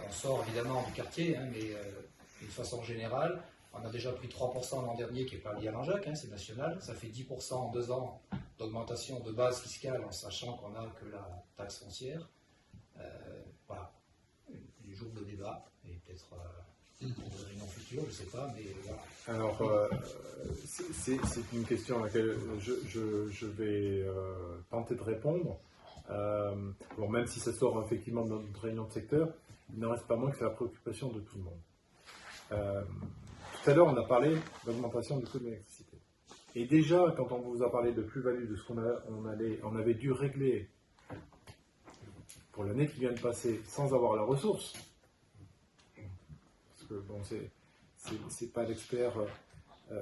on sort évidemment du quartier, hein, mais d'une façon générale, on a déjà pris 3% l'an dernier, qui n'est pas lié à l'Anjac, hein, c'est national. Ça fait 10% en 2 ans d'augmentation de base fiscale, en sachant qu'on n'a que la taxe foncière. Voilà. Les jours de débat, et peut-être pour des réunions futures, je ne sais pas, mais voilà. Alors, c'est une question à laquelle je vais tenter de répondre. Bon, même si ça sort effectivement de notre réunion de secteur, il n'en reste pas moins que c'est la préoccupation de tout le monde. Tout à l'heure, on a parlé d'augmentation du coût de l'électricité. Et déjà, quand on vous a parlé de plus-value de ce on avait dû régler pour l'année qui vient de passer sans avoir la ressource, parce que bon, c'est pas l'expert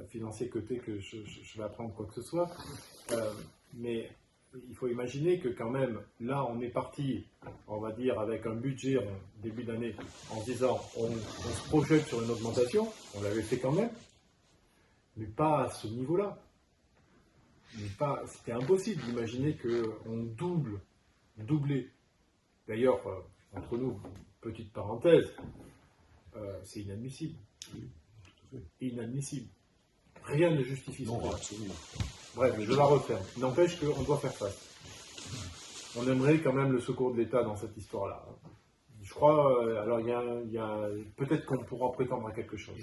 financier que je vais apprendre quoi que ce soit, mais il faut imaginer que quand même, là, on est parti, on va dire, avec un budget en début d'année, en disant, on se projette sur une augmentation, on l'avait fait quand même, mais pas à ce niveau-là. C'était impossible d'imaginer qu'on doublait. D'ailleurs, entre nous, petite parenthèse, c'est inadmissible. Inadmissible. Rien ne justifie ça. Bref, je la referme. N'empêche qu'on doit faire face. On aimerait quand même le secours de l'État dans cette histoire-là. Je crois, alors il y a peut-être qu'on pourra prétendre à quelque chose.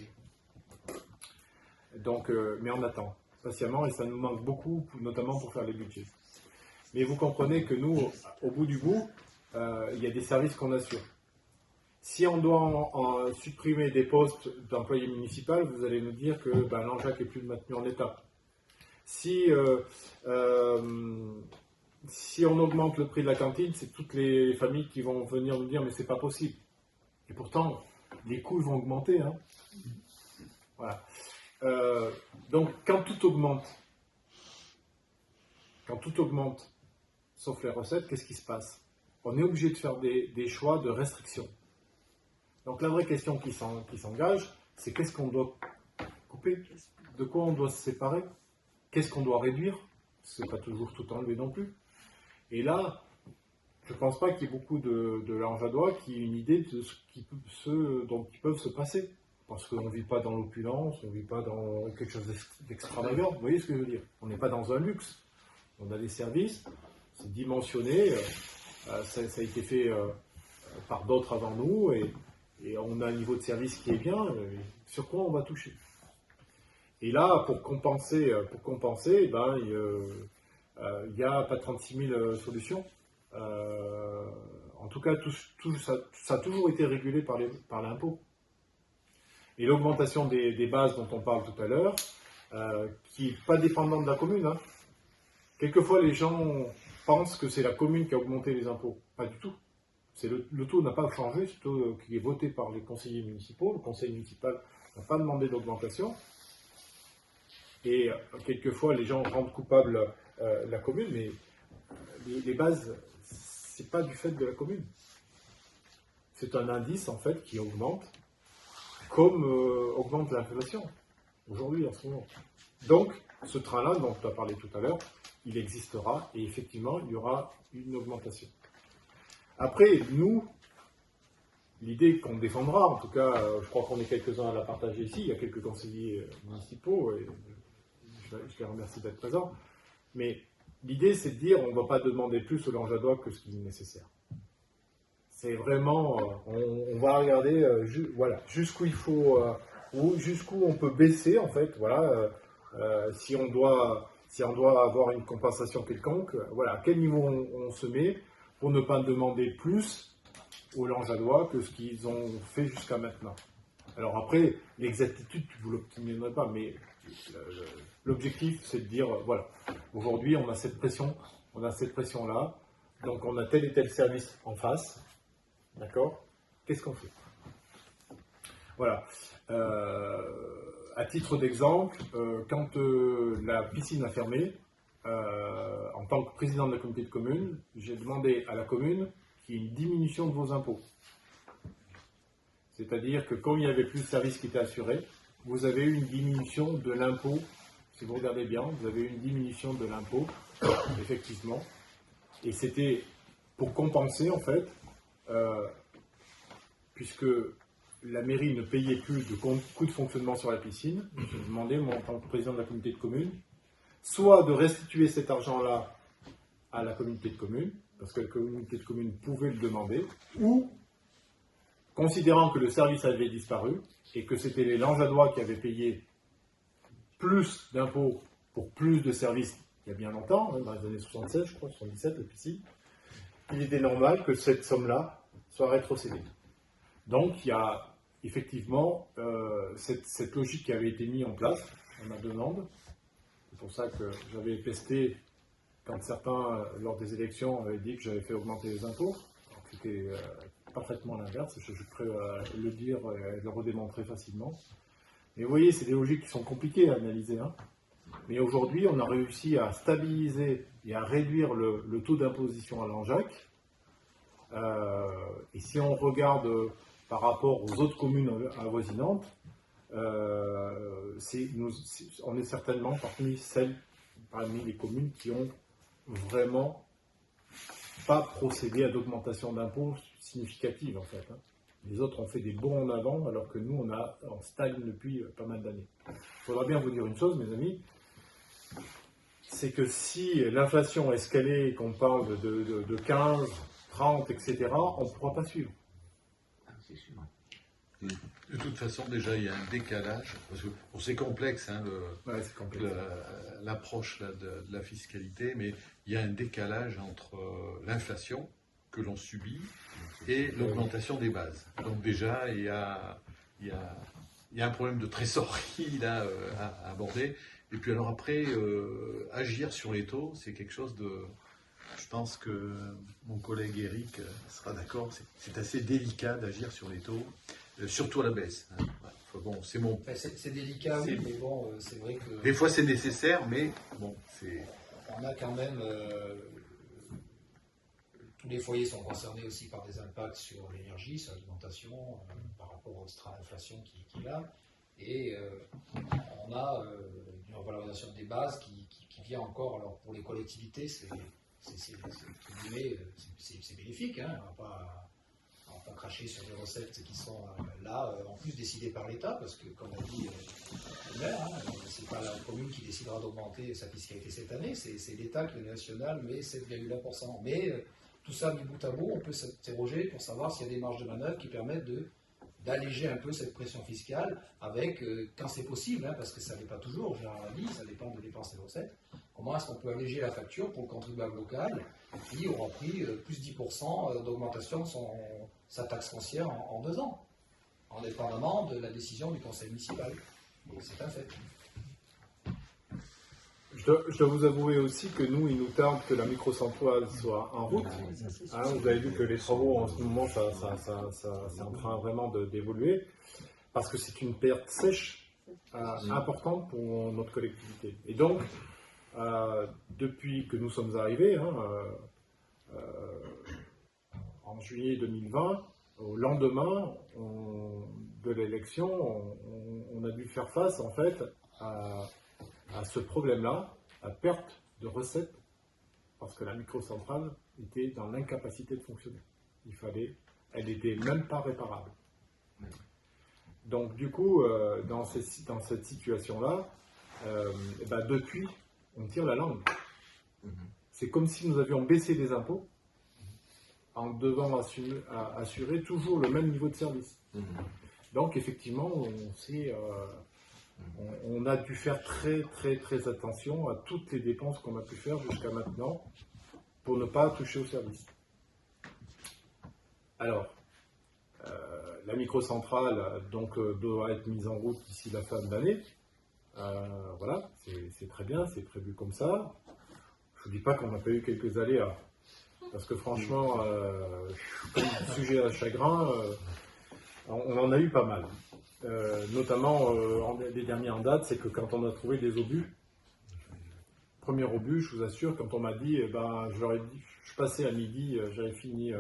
Donc, mais on attend patiemment et ça nous manque beaucoup, notamment pour faire les budgets. Mais vous comprenez que nous, au bout du bout, il y a des services qu'on assure. Si on doit supprimer des postes d'employés municipaux, vous allez nous dire que l'Anjac n'est plus maintenu en état. Si on augmente le prix de la cantine, c'est toutes les familles qui vont venir nous dire mais c'est pas possible. Et pourtant, les coûts vont augmenter. Hein. Voilà. Donc quand tout augmente, sauf les recettes, qu'est-ce qui se passe? On est obligé de faire des choix de restriction. Donc la vraie question qui s'engage, c'est qu'est-ce qu'on doit couper? De quoi on doit se séparer? Qu'est-ce qu'on doit réduire? C'est pas toujours tout enlever non plus. Et là, je ne pense pas qu'il y ait beaucoup de Langeadois qui aient une idée de ce dont ils peuvent se passer. Parce qu'on ne vit pas dans l'opulence, on ne vit pas dans quelque chose d'extravagant. Vous voyez ce que je veux dire? On n'est pas dans un luxe. On a des services, c'est dimensionné, ça a été fait par d'autres avant nous, et on a un niveau de service qui est bien, sur quoi on va toucher? Et là, pour compenser, ben, il n'y a pas 36 000 solutions. En tout cas, ça a toujours été régulé par l'impôt. Et l'augmentation des bases dont on parle tout à l'heure, qui n'est pas dépendante de la commune. Hein. Quelquefois, les gens pensent que c'est la commune qui a augmenté les impôts. Pas du tout. Le taux n'a pas changé, c'est le taux qui est voté par les conseillers municipaux. Le conseil municipal n'a pas demandé d'augmentation. Et quelquefois, les gens rendent coupable la commune, mais les bases, c'est pas du fait de la commune. C'est un indice, en fait, qui augmente, comme augmente l'inflation, aujourd'hui, en ce moment. Donc, ce train-là, dont tu as parlé tout à l'heure, il existera, et effectivement, il y aura une augmentation. Après, nous, l'idée qu'on défendra, en tout cas, je crois qu'on est quelques-uns à la partager ici, il y a quelques conseillers municipaux, et je les remercie d'être présents, mais l'idée, c'est de dire on ne va pas demander plus aux Langeadois que ce qui est nécessaire. C'est vraiment, on va regarder voilà, jusqu'où il faut, jusqu'où on peut baisser, en fait, voilà, si on doit avoir une compensation quelconque, voilà, à quel niveau on se met pour ne pas demander plus aux Langeadois que ce qu'ils ont fait jusqu'à maintenant. Alors après, l'exactitude, vous ne l'obtiendrez pas, mais l'objectif, c'est de dire, voilà, aujourd'hui, on a cette pression-là, donc on a tel et tel service en face, d'accord? Qu'est-ce qu'on fait? Voilà. À titre d'exemple, quand la piscine a fermé, en tant que président de la communauté de communes, j'ai demandé à la commune qu'il y ait une diminution de vos impôts. C'est-à-dire que comme il n'y avait plus de services qui étaient assurés, vous avez eu une diminution de l'impôt. Si vous regardez bien, vous avez eu une diminution de l'impôt, effectivement. Et c'était pour compenser, en fait, puisque la mairie ne payait plus de coûts de fonctionnement sur la piscine, j'ai demandé, moi, en tant que président de la communauté de communes, soit de restituer cet argent-là à la communauté de communes, parce que la communauté de communes pouvait le demander, ou, considérant que le service avait disparu, et que c'était les Langeadois qui avaient payé plus d'impôts pour plus de services il y a bien longtemps, dans les années 76, je crois, 77, la piscine, il était normal que cette somme-là soit rétrocédée. Donc, il y a effectivement cette logique qui avait été mise en place à ma demande. C'est pour ça que j'avais pesté quand certains, lors des élections, avaient dit que j'avais fait augmenter les impôts. C'était parfaitement l'inverse, je peux le dire et le redémontrer facilement. Mais vous voyez, c'est des logiques qui sont compliquées à analyser. Hein. Mais aujourd'hui, on a réussi à stabiliser et à réduire le taux d'imposition à Langeac. Et si on regarde par rapport aux autres communes avoisinantes, on est certainement parmi les communes qui ont vraiment pas procédé à d'augmentation d'impôts significative, en fait. Hein. Les autres ont fait des bons en avant, alors que nous, on stagne depuis pas mal d'années. Il faudra bien vous dire une chose, mes amis, c'est que si l'inflation est escalée et qu'on parle de 15, 30, etc., on ne pourra pas suivre. C'est sûr. De toute façon, déjà, il y a un décalage, parce que c'est complexe, hein, l'approche de la fiscalité, mais il y a un décalage entre l'inflation que l'on subit et l'augmentation des bases. Donc déjà, il y a un problème de trésorerie là, à aborder. Et puis alors après, agir sur les taux, c'est quelque chose de... Je pense que mon collègue Eric sera d'accord, c'est assez délicat d'agir sur les taux, surtout à la baisse. Hein. Enfin, bon, c'est mon... C'est délicat, oui, mais bon, c'est vrai que... Des fois c'est nécessaire, mais bon, c'est... On a quand même... tous les foyers sont concernés aussi par des impacts sur l'énergie, sur l'alimentation, par rapport au strain d'inflation qu'il y a. Et on a une revalorisation des bases qui vient encore, alors pour les collectivités, c'est bénéfique, hein, on va pas cracher sur des recettes qui sont là, en plus décidées par l'État, parce que comme a dit le maire, hein, c'est pas la commune qui décidera d'augmenter sa fiscalité cette année, c'est l'État qui est national, mais 7,1%. Mais tout ça mis bout à bout, on peut s'interroger pour savoir s'il y a des marges de manœuvre qui permettent de d'alléger un peu cette pression fiscale avec, quand c'est possible, parce que ça n'est pas toujours, généralement, ça dépend des dépenses et des recettes, comment est-ce qu'on peut alléger la facture pour le contribuable local qui aura pris plus 10% d'augmentation de sa taxe foncière en 2 ans, indépendamment de la décision du conseil municipal. Donc c'est un fait. Je dois vous avouer aussi que nous, il nous tarde que la microcentrale soit en route. Vous avez vu que les travaux en ce moment, c'est en train vraiment d'évoluer, parce que c'est une perte sèche importante pour notre collectivité. Et donc, depuis que nous sommes arrivés, en juillet 2020, au lendemain de l'élection, on a dû faire face en fait à ce problème-là, la perte de recettes, parce que la microcentrale était dans l'incapacité de fonctionner. Elle n'était même pas réparable. Donc du coup, dans cette situation-là, depuis, on tire la langue. C'est comme si nous avions baissé les impôts en devant assurer toujours le même niveau de service. Donc effectivement, on a dû faire très très très attention à toutes les dépenses qu'on a pu faire jusqu'à maintenant pour ne pas toucher au service. Alors, la microcentrale doit être mise en route d'ici la fin de l'année. Voilà, c'est très bien, c'est prévu comme ça. Je ne vous dis pas qu'on n'a pas eu quelques aléas, parce que franchement, comme sujet à chagrin, on en a eu pas mal. Notamment, les derniers en date, c'est que quand on a trouvé des obus, premier obus, je vous assure, quand on m'a dit, je passais à midi, j'avais fini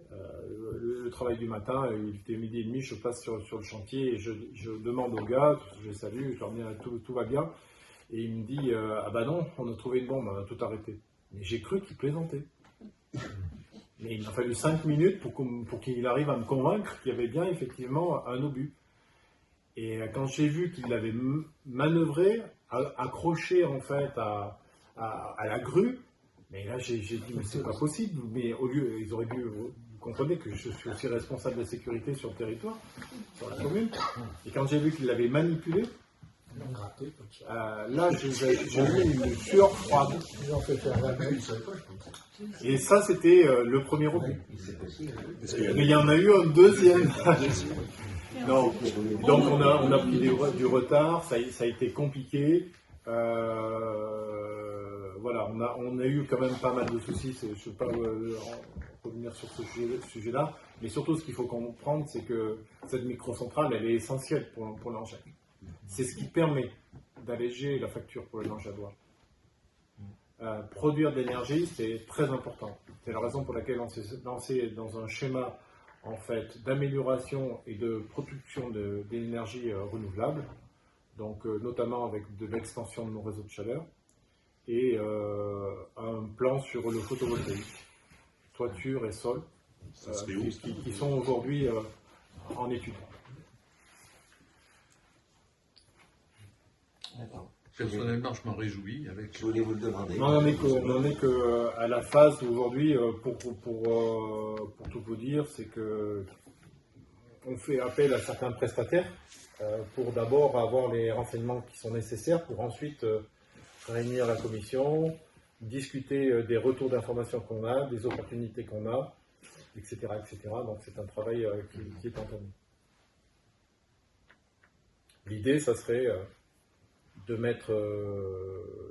le travail du matin, il était midi et demi, je passe sur le chantier et je demande au gars, je le salue, je leur dis tout va bien, et il me dit, non, on a trouvé une bombe, on a tout arrêté. Mais j'ai cru qu'il plaisantait. Mais il m'a fallu 5 minutes pour qu'il arrive à me convaincre qu'il y avait bien effectivement un obus. Et quand j'ai vu qu'il l'avait manœuvré, accroché en fait à la grue, mais là j'ai dit mais c'est pas possible. Mais au lieu, ils auraient dû, vous comprenez que je suis aussi responsable de la sécurité sur le territoire, sur la commune. Et quand j'ai vu qu'il l'avait manipulé, là j'ai eu une sueur froide. Et ça c'était le premier obus. Mais il y en a eu un deuxième. Non. Donc on a pris du retard, ça a été compliqué. Voilà, on a eu quand même pas mal de soucis. Je ne vais pas revenir sur ce sujet-là, mais surtout ce qu'il faut comprendre, c'est que cette microcentrale, elle est essentielle pour l'engin. C'est ce qui permet d'alléger la facture pour les Langeadois. Produire de l'énergie, c'est très important. C'est la raison pour laquelle on s'est lancé dans un schéma en fait, d'amélioration et de production d'énergie renouvelable, donc notamment avec de l'extension de nos réseaux de chaleur, et un plan sur le photovoltaïque, toiture et sol, qui sont aujourd'hui en étude. Personnellement, je m'en réjouis. Je voulais vous le demander. On n'en est qu'à la phase où aujourd'hui, pour tout vous dire, c'est que on fait appel à certains prestataires pour d'abord avoir les renseignements qui sont nécessaires pour ensuite réunir la commission, discuter des retours d'informations qu'on a, des opportunités qu'on a, etc., etc. Donc c'est un travail qui est entamé. L'idée, ça serait de mettre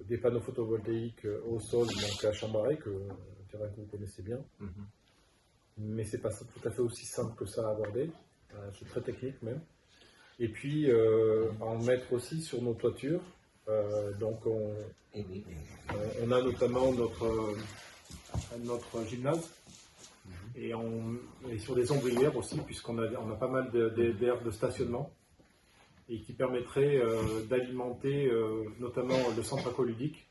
des panneaux photovoltaïques au sol, donc à Chambaret, un terrain que vous connaissez bien. Mais c'est pas tout à fait aussi simple que ça à aborder, c'est très technique même. Et puis en mettre aussi sur nos toitures. Donc on a notamment notre gymnase et sur des ombrières aussi, puisqu'on a pas mal d'aires de stationnement, et qui permettrait d'alimenter notamment le centre aqualudique,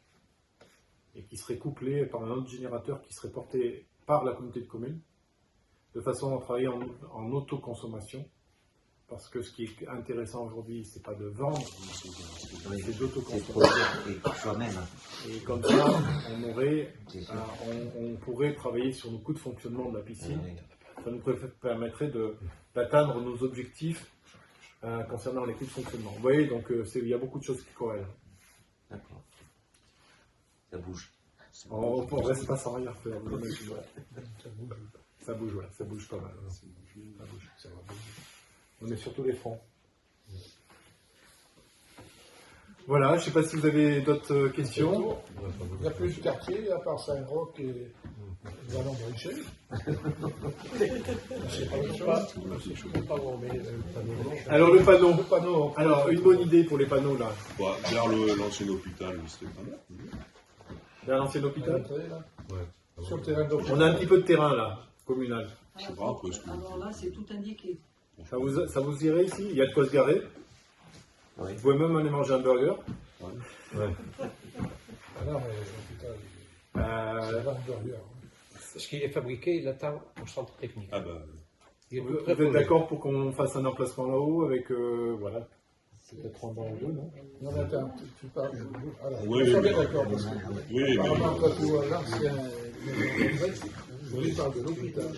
et qui serait couplé par un autre générateur qui serait porté par la communauté de communes, de façon à travailler en autoconsommation, parce que ce qui est intéressant aujourd'hui, c'est pas de vendre, c'est d'autoconsommer. Et comme ça, on pourrait travailler sur nos coûts de fonctionnement de la piscine, ça nous permettrait d'atteindre nos objectifs concernant l'équipe fonctionnement. Vous voyez, donc il y a beaucoup de choses qui corrèlent. D'accord. Ça bouge. On ne reste pas sans rien faire. Ça bouge, ouais, ça bouge pas mal. Ça bouge. On est sur tous les fronts. Voilà, je ne sais pas si vous avez d'autres questions. Il n'y a plus de quartier, à part Saint-Roch et Vallon de Richet. Alors le panneau. Alors une bonne idée pour les panneaux là. Bah, vers l'ancien hôpital, c'était pas mal. Vers l'ancien hôpital. Sur le terrain d'hôpital. On a un petit peu de terrain là, communal. Je sais pas un peu ce que. Alors là, c'est tout indiqué. Ça vous irait ici? Il y a de quoi se garer. Vous pouvez même aller manger un burger. Ah non, mais l'hôpital, c'est un burger. Ce qui est fabriqué, il attend au centre technique. Ah bah. Vous êtes d'accord pour qu'on fasse un emplacement là-haut avec, voilà, peut-être en bas ou deux, non? Non, mais attends, tu parles. Alors, oui, on est d'accord, parce que oui, apparemment, quand tu vois l'ancien, il parle de l'hôpital.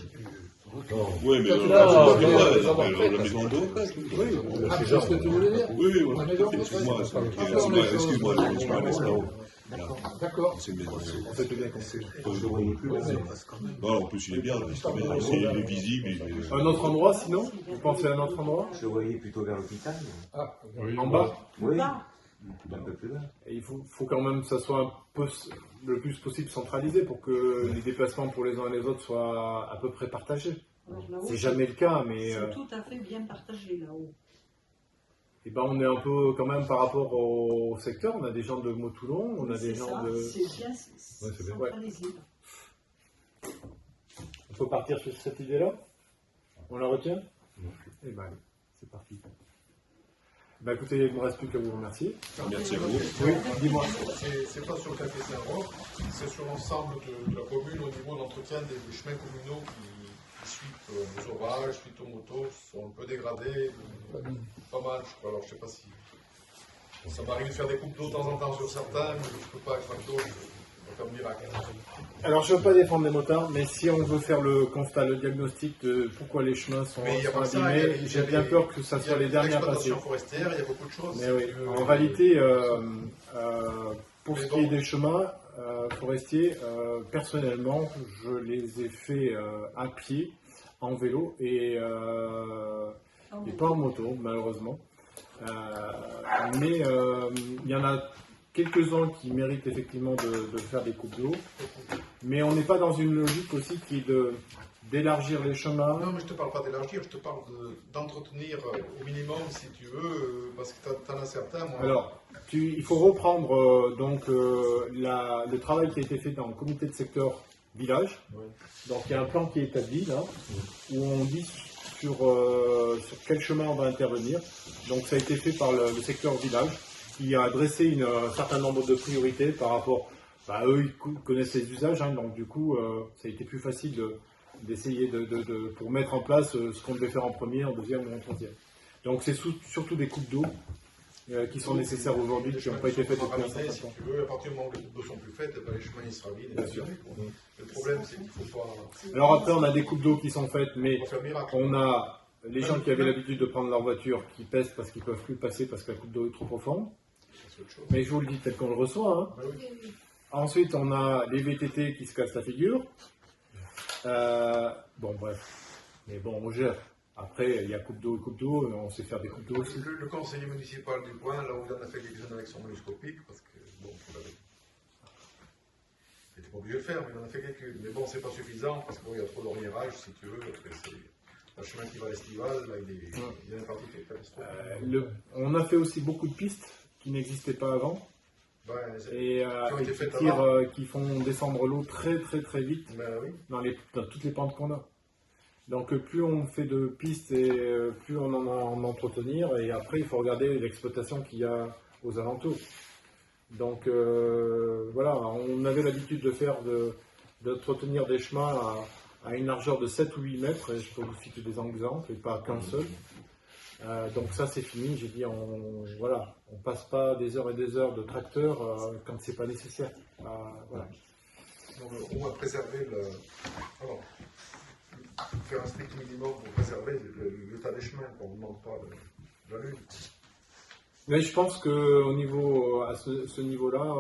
Oui, mais la maison d'eau. Oui, c'est ce que tu voulais dire. Oui, excuse-moi, je parlais de d'accord. C'est une maison. En fait, bien compris. En plus, il est bien, il est visible. Un autre endroit, sinon? Vous pensez à un autre endroit? Je voyais plutôt vers l'hôpital. En bas? Oui. Un peu plus bas. Et il faut quand même que ça soit le plus possible centralisé pour que les déplacements pour les uns et les autres soient à peu près partagés. C'est jamais le cas, mais... C'est tout à fait bien partagé là-haut. Et ben on est un peu quand même par rapport au secteur, on a des gens de Motoulon, on a des gens de... C'est bien centralisé. On peut partir sur cette idée-là? On la retient? Eh ben allez, c'est parti. Bah écoutez, il ne me reste plus qu'à vous remercier. Merci à vous. Oui, dis-moi. C'est pas sur le café Saint-Roch, c'est sur l'ensemble de la commune au niveau de l'entretien des chemins communaux qui suite aux orages, suite aux motos, sont un peu dégradés, pas mal, je crois. Alors je sais pas si... Ça m'arrive de faire des coupes d'eau de temps en temps sur certains, mais je ne peux pas faire d'eau, je vais faire miracle. Alors je ne veux pas défendre les motards, mais si on veut faire le constat, le diagnostic de pourquoi les chemins sont abîmés, j'ai bien peur que ça soit les derniers à passer. Forestière, il y a beaucoup de choses. Mais oui, en réalité, pour ce qui est des chemins forestiers, personnellement, je les ai fait à pied, en vélo et pas en moto, malheureusement. Mais il y en a quelques-uns qui méritent effectivement de faire des coupes d'eau, mais on n'est pas dans une logique aussi qui est d'élargir les chemins. Non, mais je ne te parle pas d'élargir, je te parle d'entretenir au minimum, si tu veux, parce que tu en as certains. Moi. Alors, il faut reprendre le travail qui a été fait dans le comité de secteur village. Ouais. Donc, il y a un plan qui est établi là, où on dit sur quel chemin on va intervenir. Donc, ça a été fait par le secteur village, qui a dressé un certain nombre de priorités par rapport... eux, ils connaissent les usages, hein, donc du coup, ça a été plus facile d'essayer pour mettre en place ce qu'on devait faire en premier, en deuxième ou en troisième. Donc c'est surtout des coupes d'eau qui sont nécessaires aujourd'hui, qui n'ont pas été faites depuis un certain temps. Si tu veux, à partir du moment où les coupes d'eau sont plus faites, les chemins ils sera vide. Bien sûr. Le problème, c'est qu'il ne faut pas... Alors après, on a des coupes d'eau qui sont faites, mais on a les gens qui avaient l'habitude de prendre leur voiture, qui pèsent parce qu'ils ne peuvent plus passer parce que la coupe d'eau est trop profonde. Mais je vous le dis tel qu'on le reçoit. Hein. Ensuite, on a les VTT qui se cassent la figure. Bon, bref. Mais bon, on gère. Après, il y a coupe d'eau, on sait faire des coupes d'eau aussi. Le conseiller municipal du coin, là où il en a fait quelques-unes avec son monoscopique, parce que, bon, il n'était pas obligé de le faire, mais il en a fait quelques-unes. Mais bon, c'est pas suffisant, parce qu'il y a trop d'orniérage, si tu veux. Le chemin qui va à l'estival, là, il y a une partie qui est catastrophique. On a fait aussi beaucoup de pistes qui n'existaient pas avant. Et qui font descendre l'eau très très très vite dans toutes les pentes qu'on a. Donc plus on fait de pistes et plus on en a à en entretenir, et après il faut regarder l'exploitation qu'il y a aux alentours. Donc voilà, on avait l'habitude d'entretenir des chemins à une largeur de 7 ou 8 mètres, et je peux vous citer des exemples, et pas qu'un seul. Donc ça c'est fini, j'ai dit, on passe pas des heures et des heures de tracteur quand c'est pas nécessaire. Voilà. On va préserver le... Alors, faire un strict minimum pour préserver l'état des chemins, qu'on ne demande pas la lune. Mais je pense qu'au niveau, à ce niveau-là,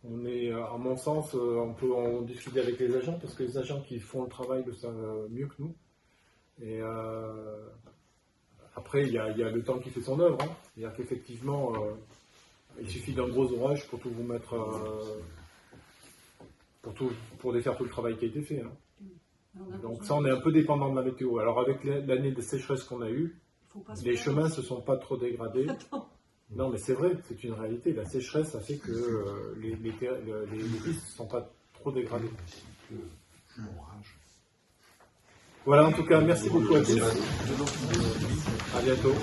on est, à mon sens, on peut en discuter avec les agents, parce que les agents qui font le travail le savent mieux que nous. Et après, il y a le temps qui fait son œuvre. Hein. C'est-à-dire qu'effectivement, il suffit d'un gros orage pour tout vous mettre, pour défaire tout le travail qui a été fait. Hein. Donc ça, on est un peu dépendant de la météo. Alors avec l'année de sécheresse qu'on a eue, les chemins ne se sont pas trop dégradés. Non, mais c'est vrai, c'est une réalité. La sécheresse a fait que les pistes ne sont pas trop dégradées. Voilà, en tout cas, merci beaucoup à tous. À bientôt.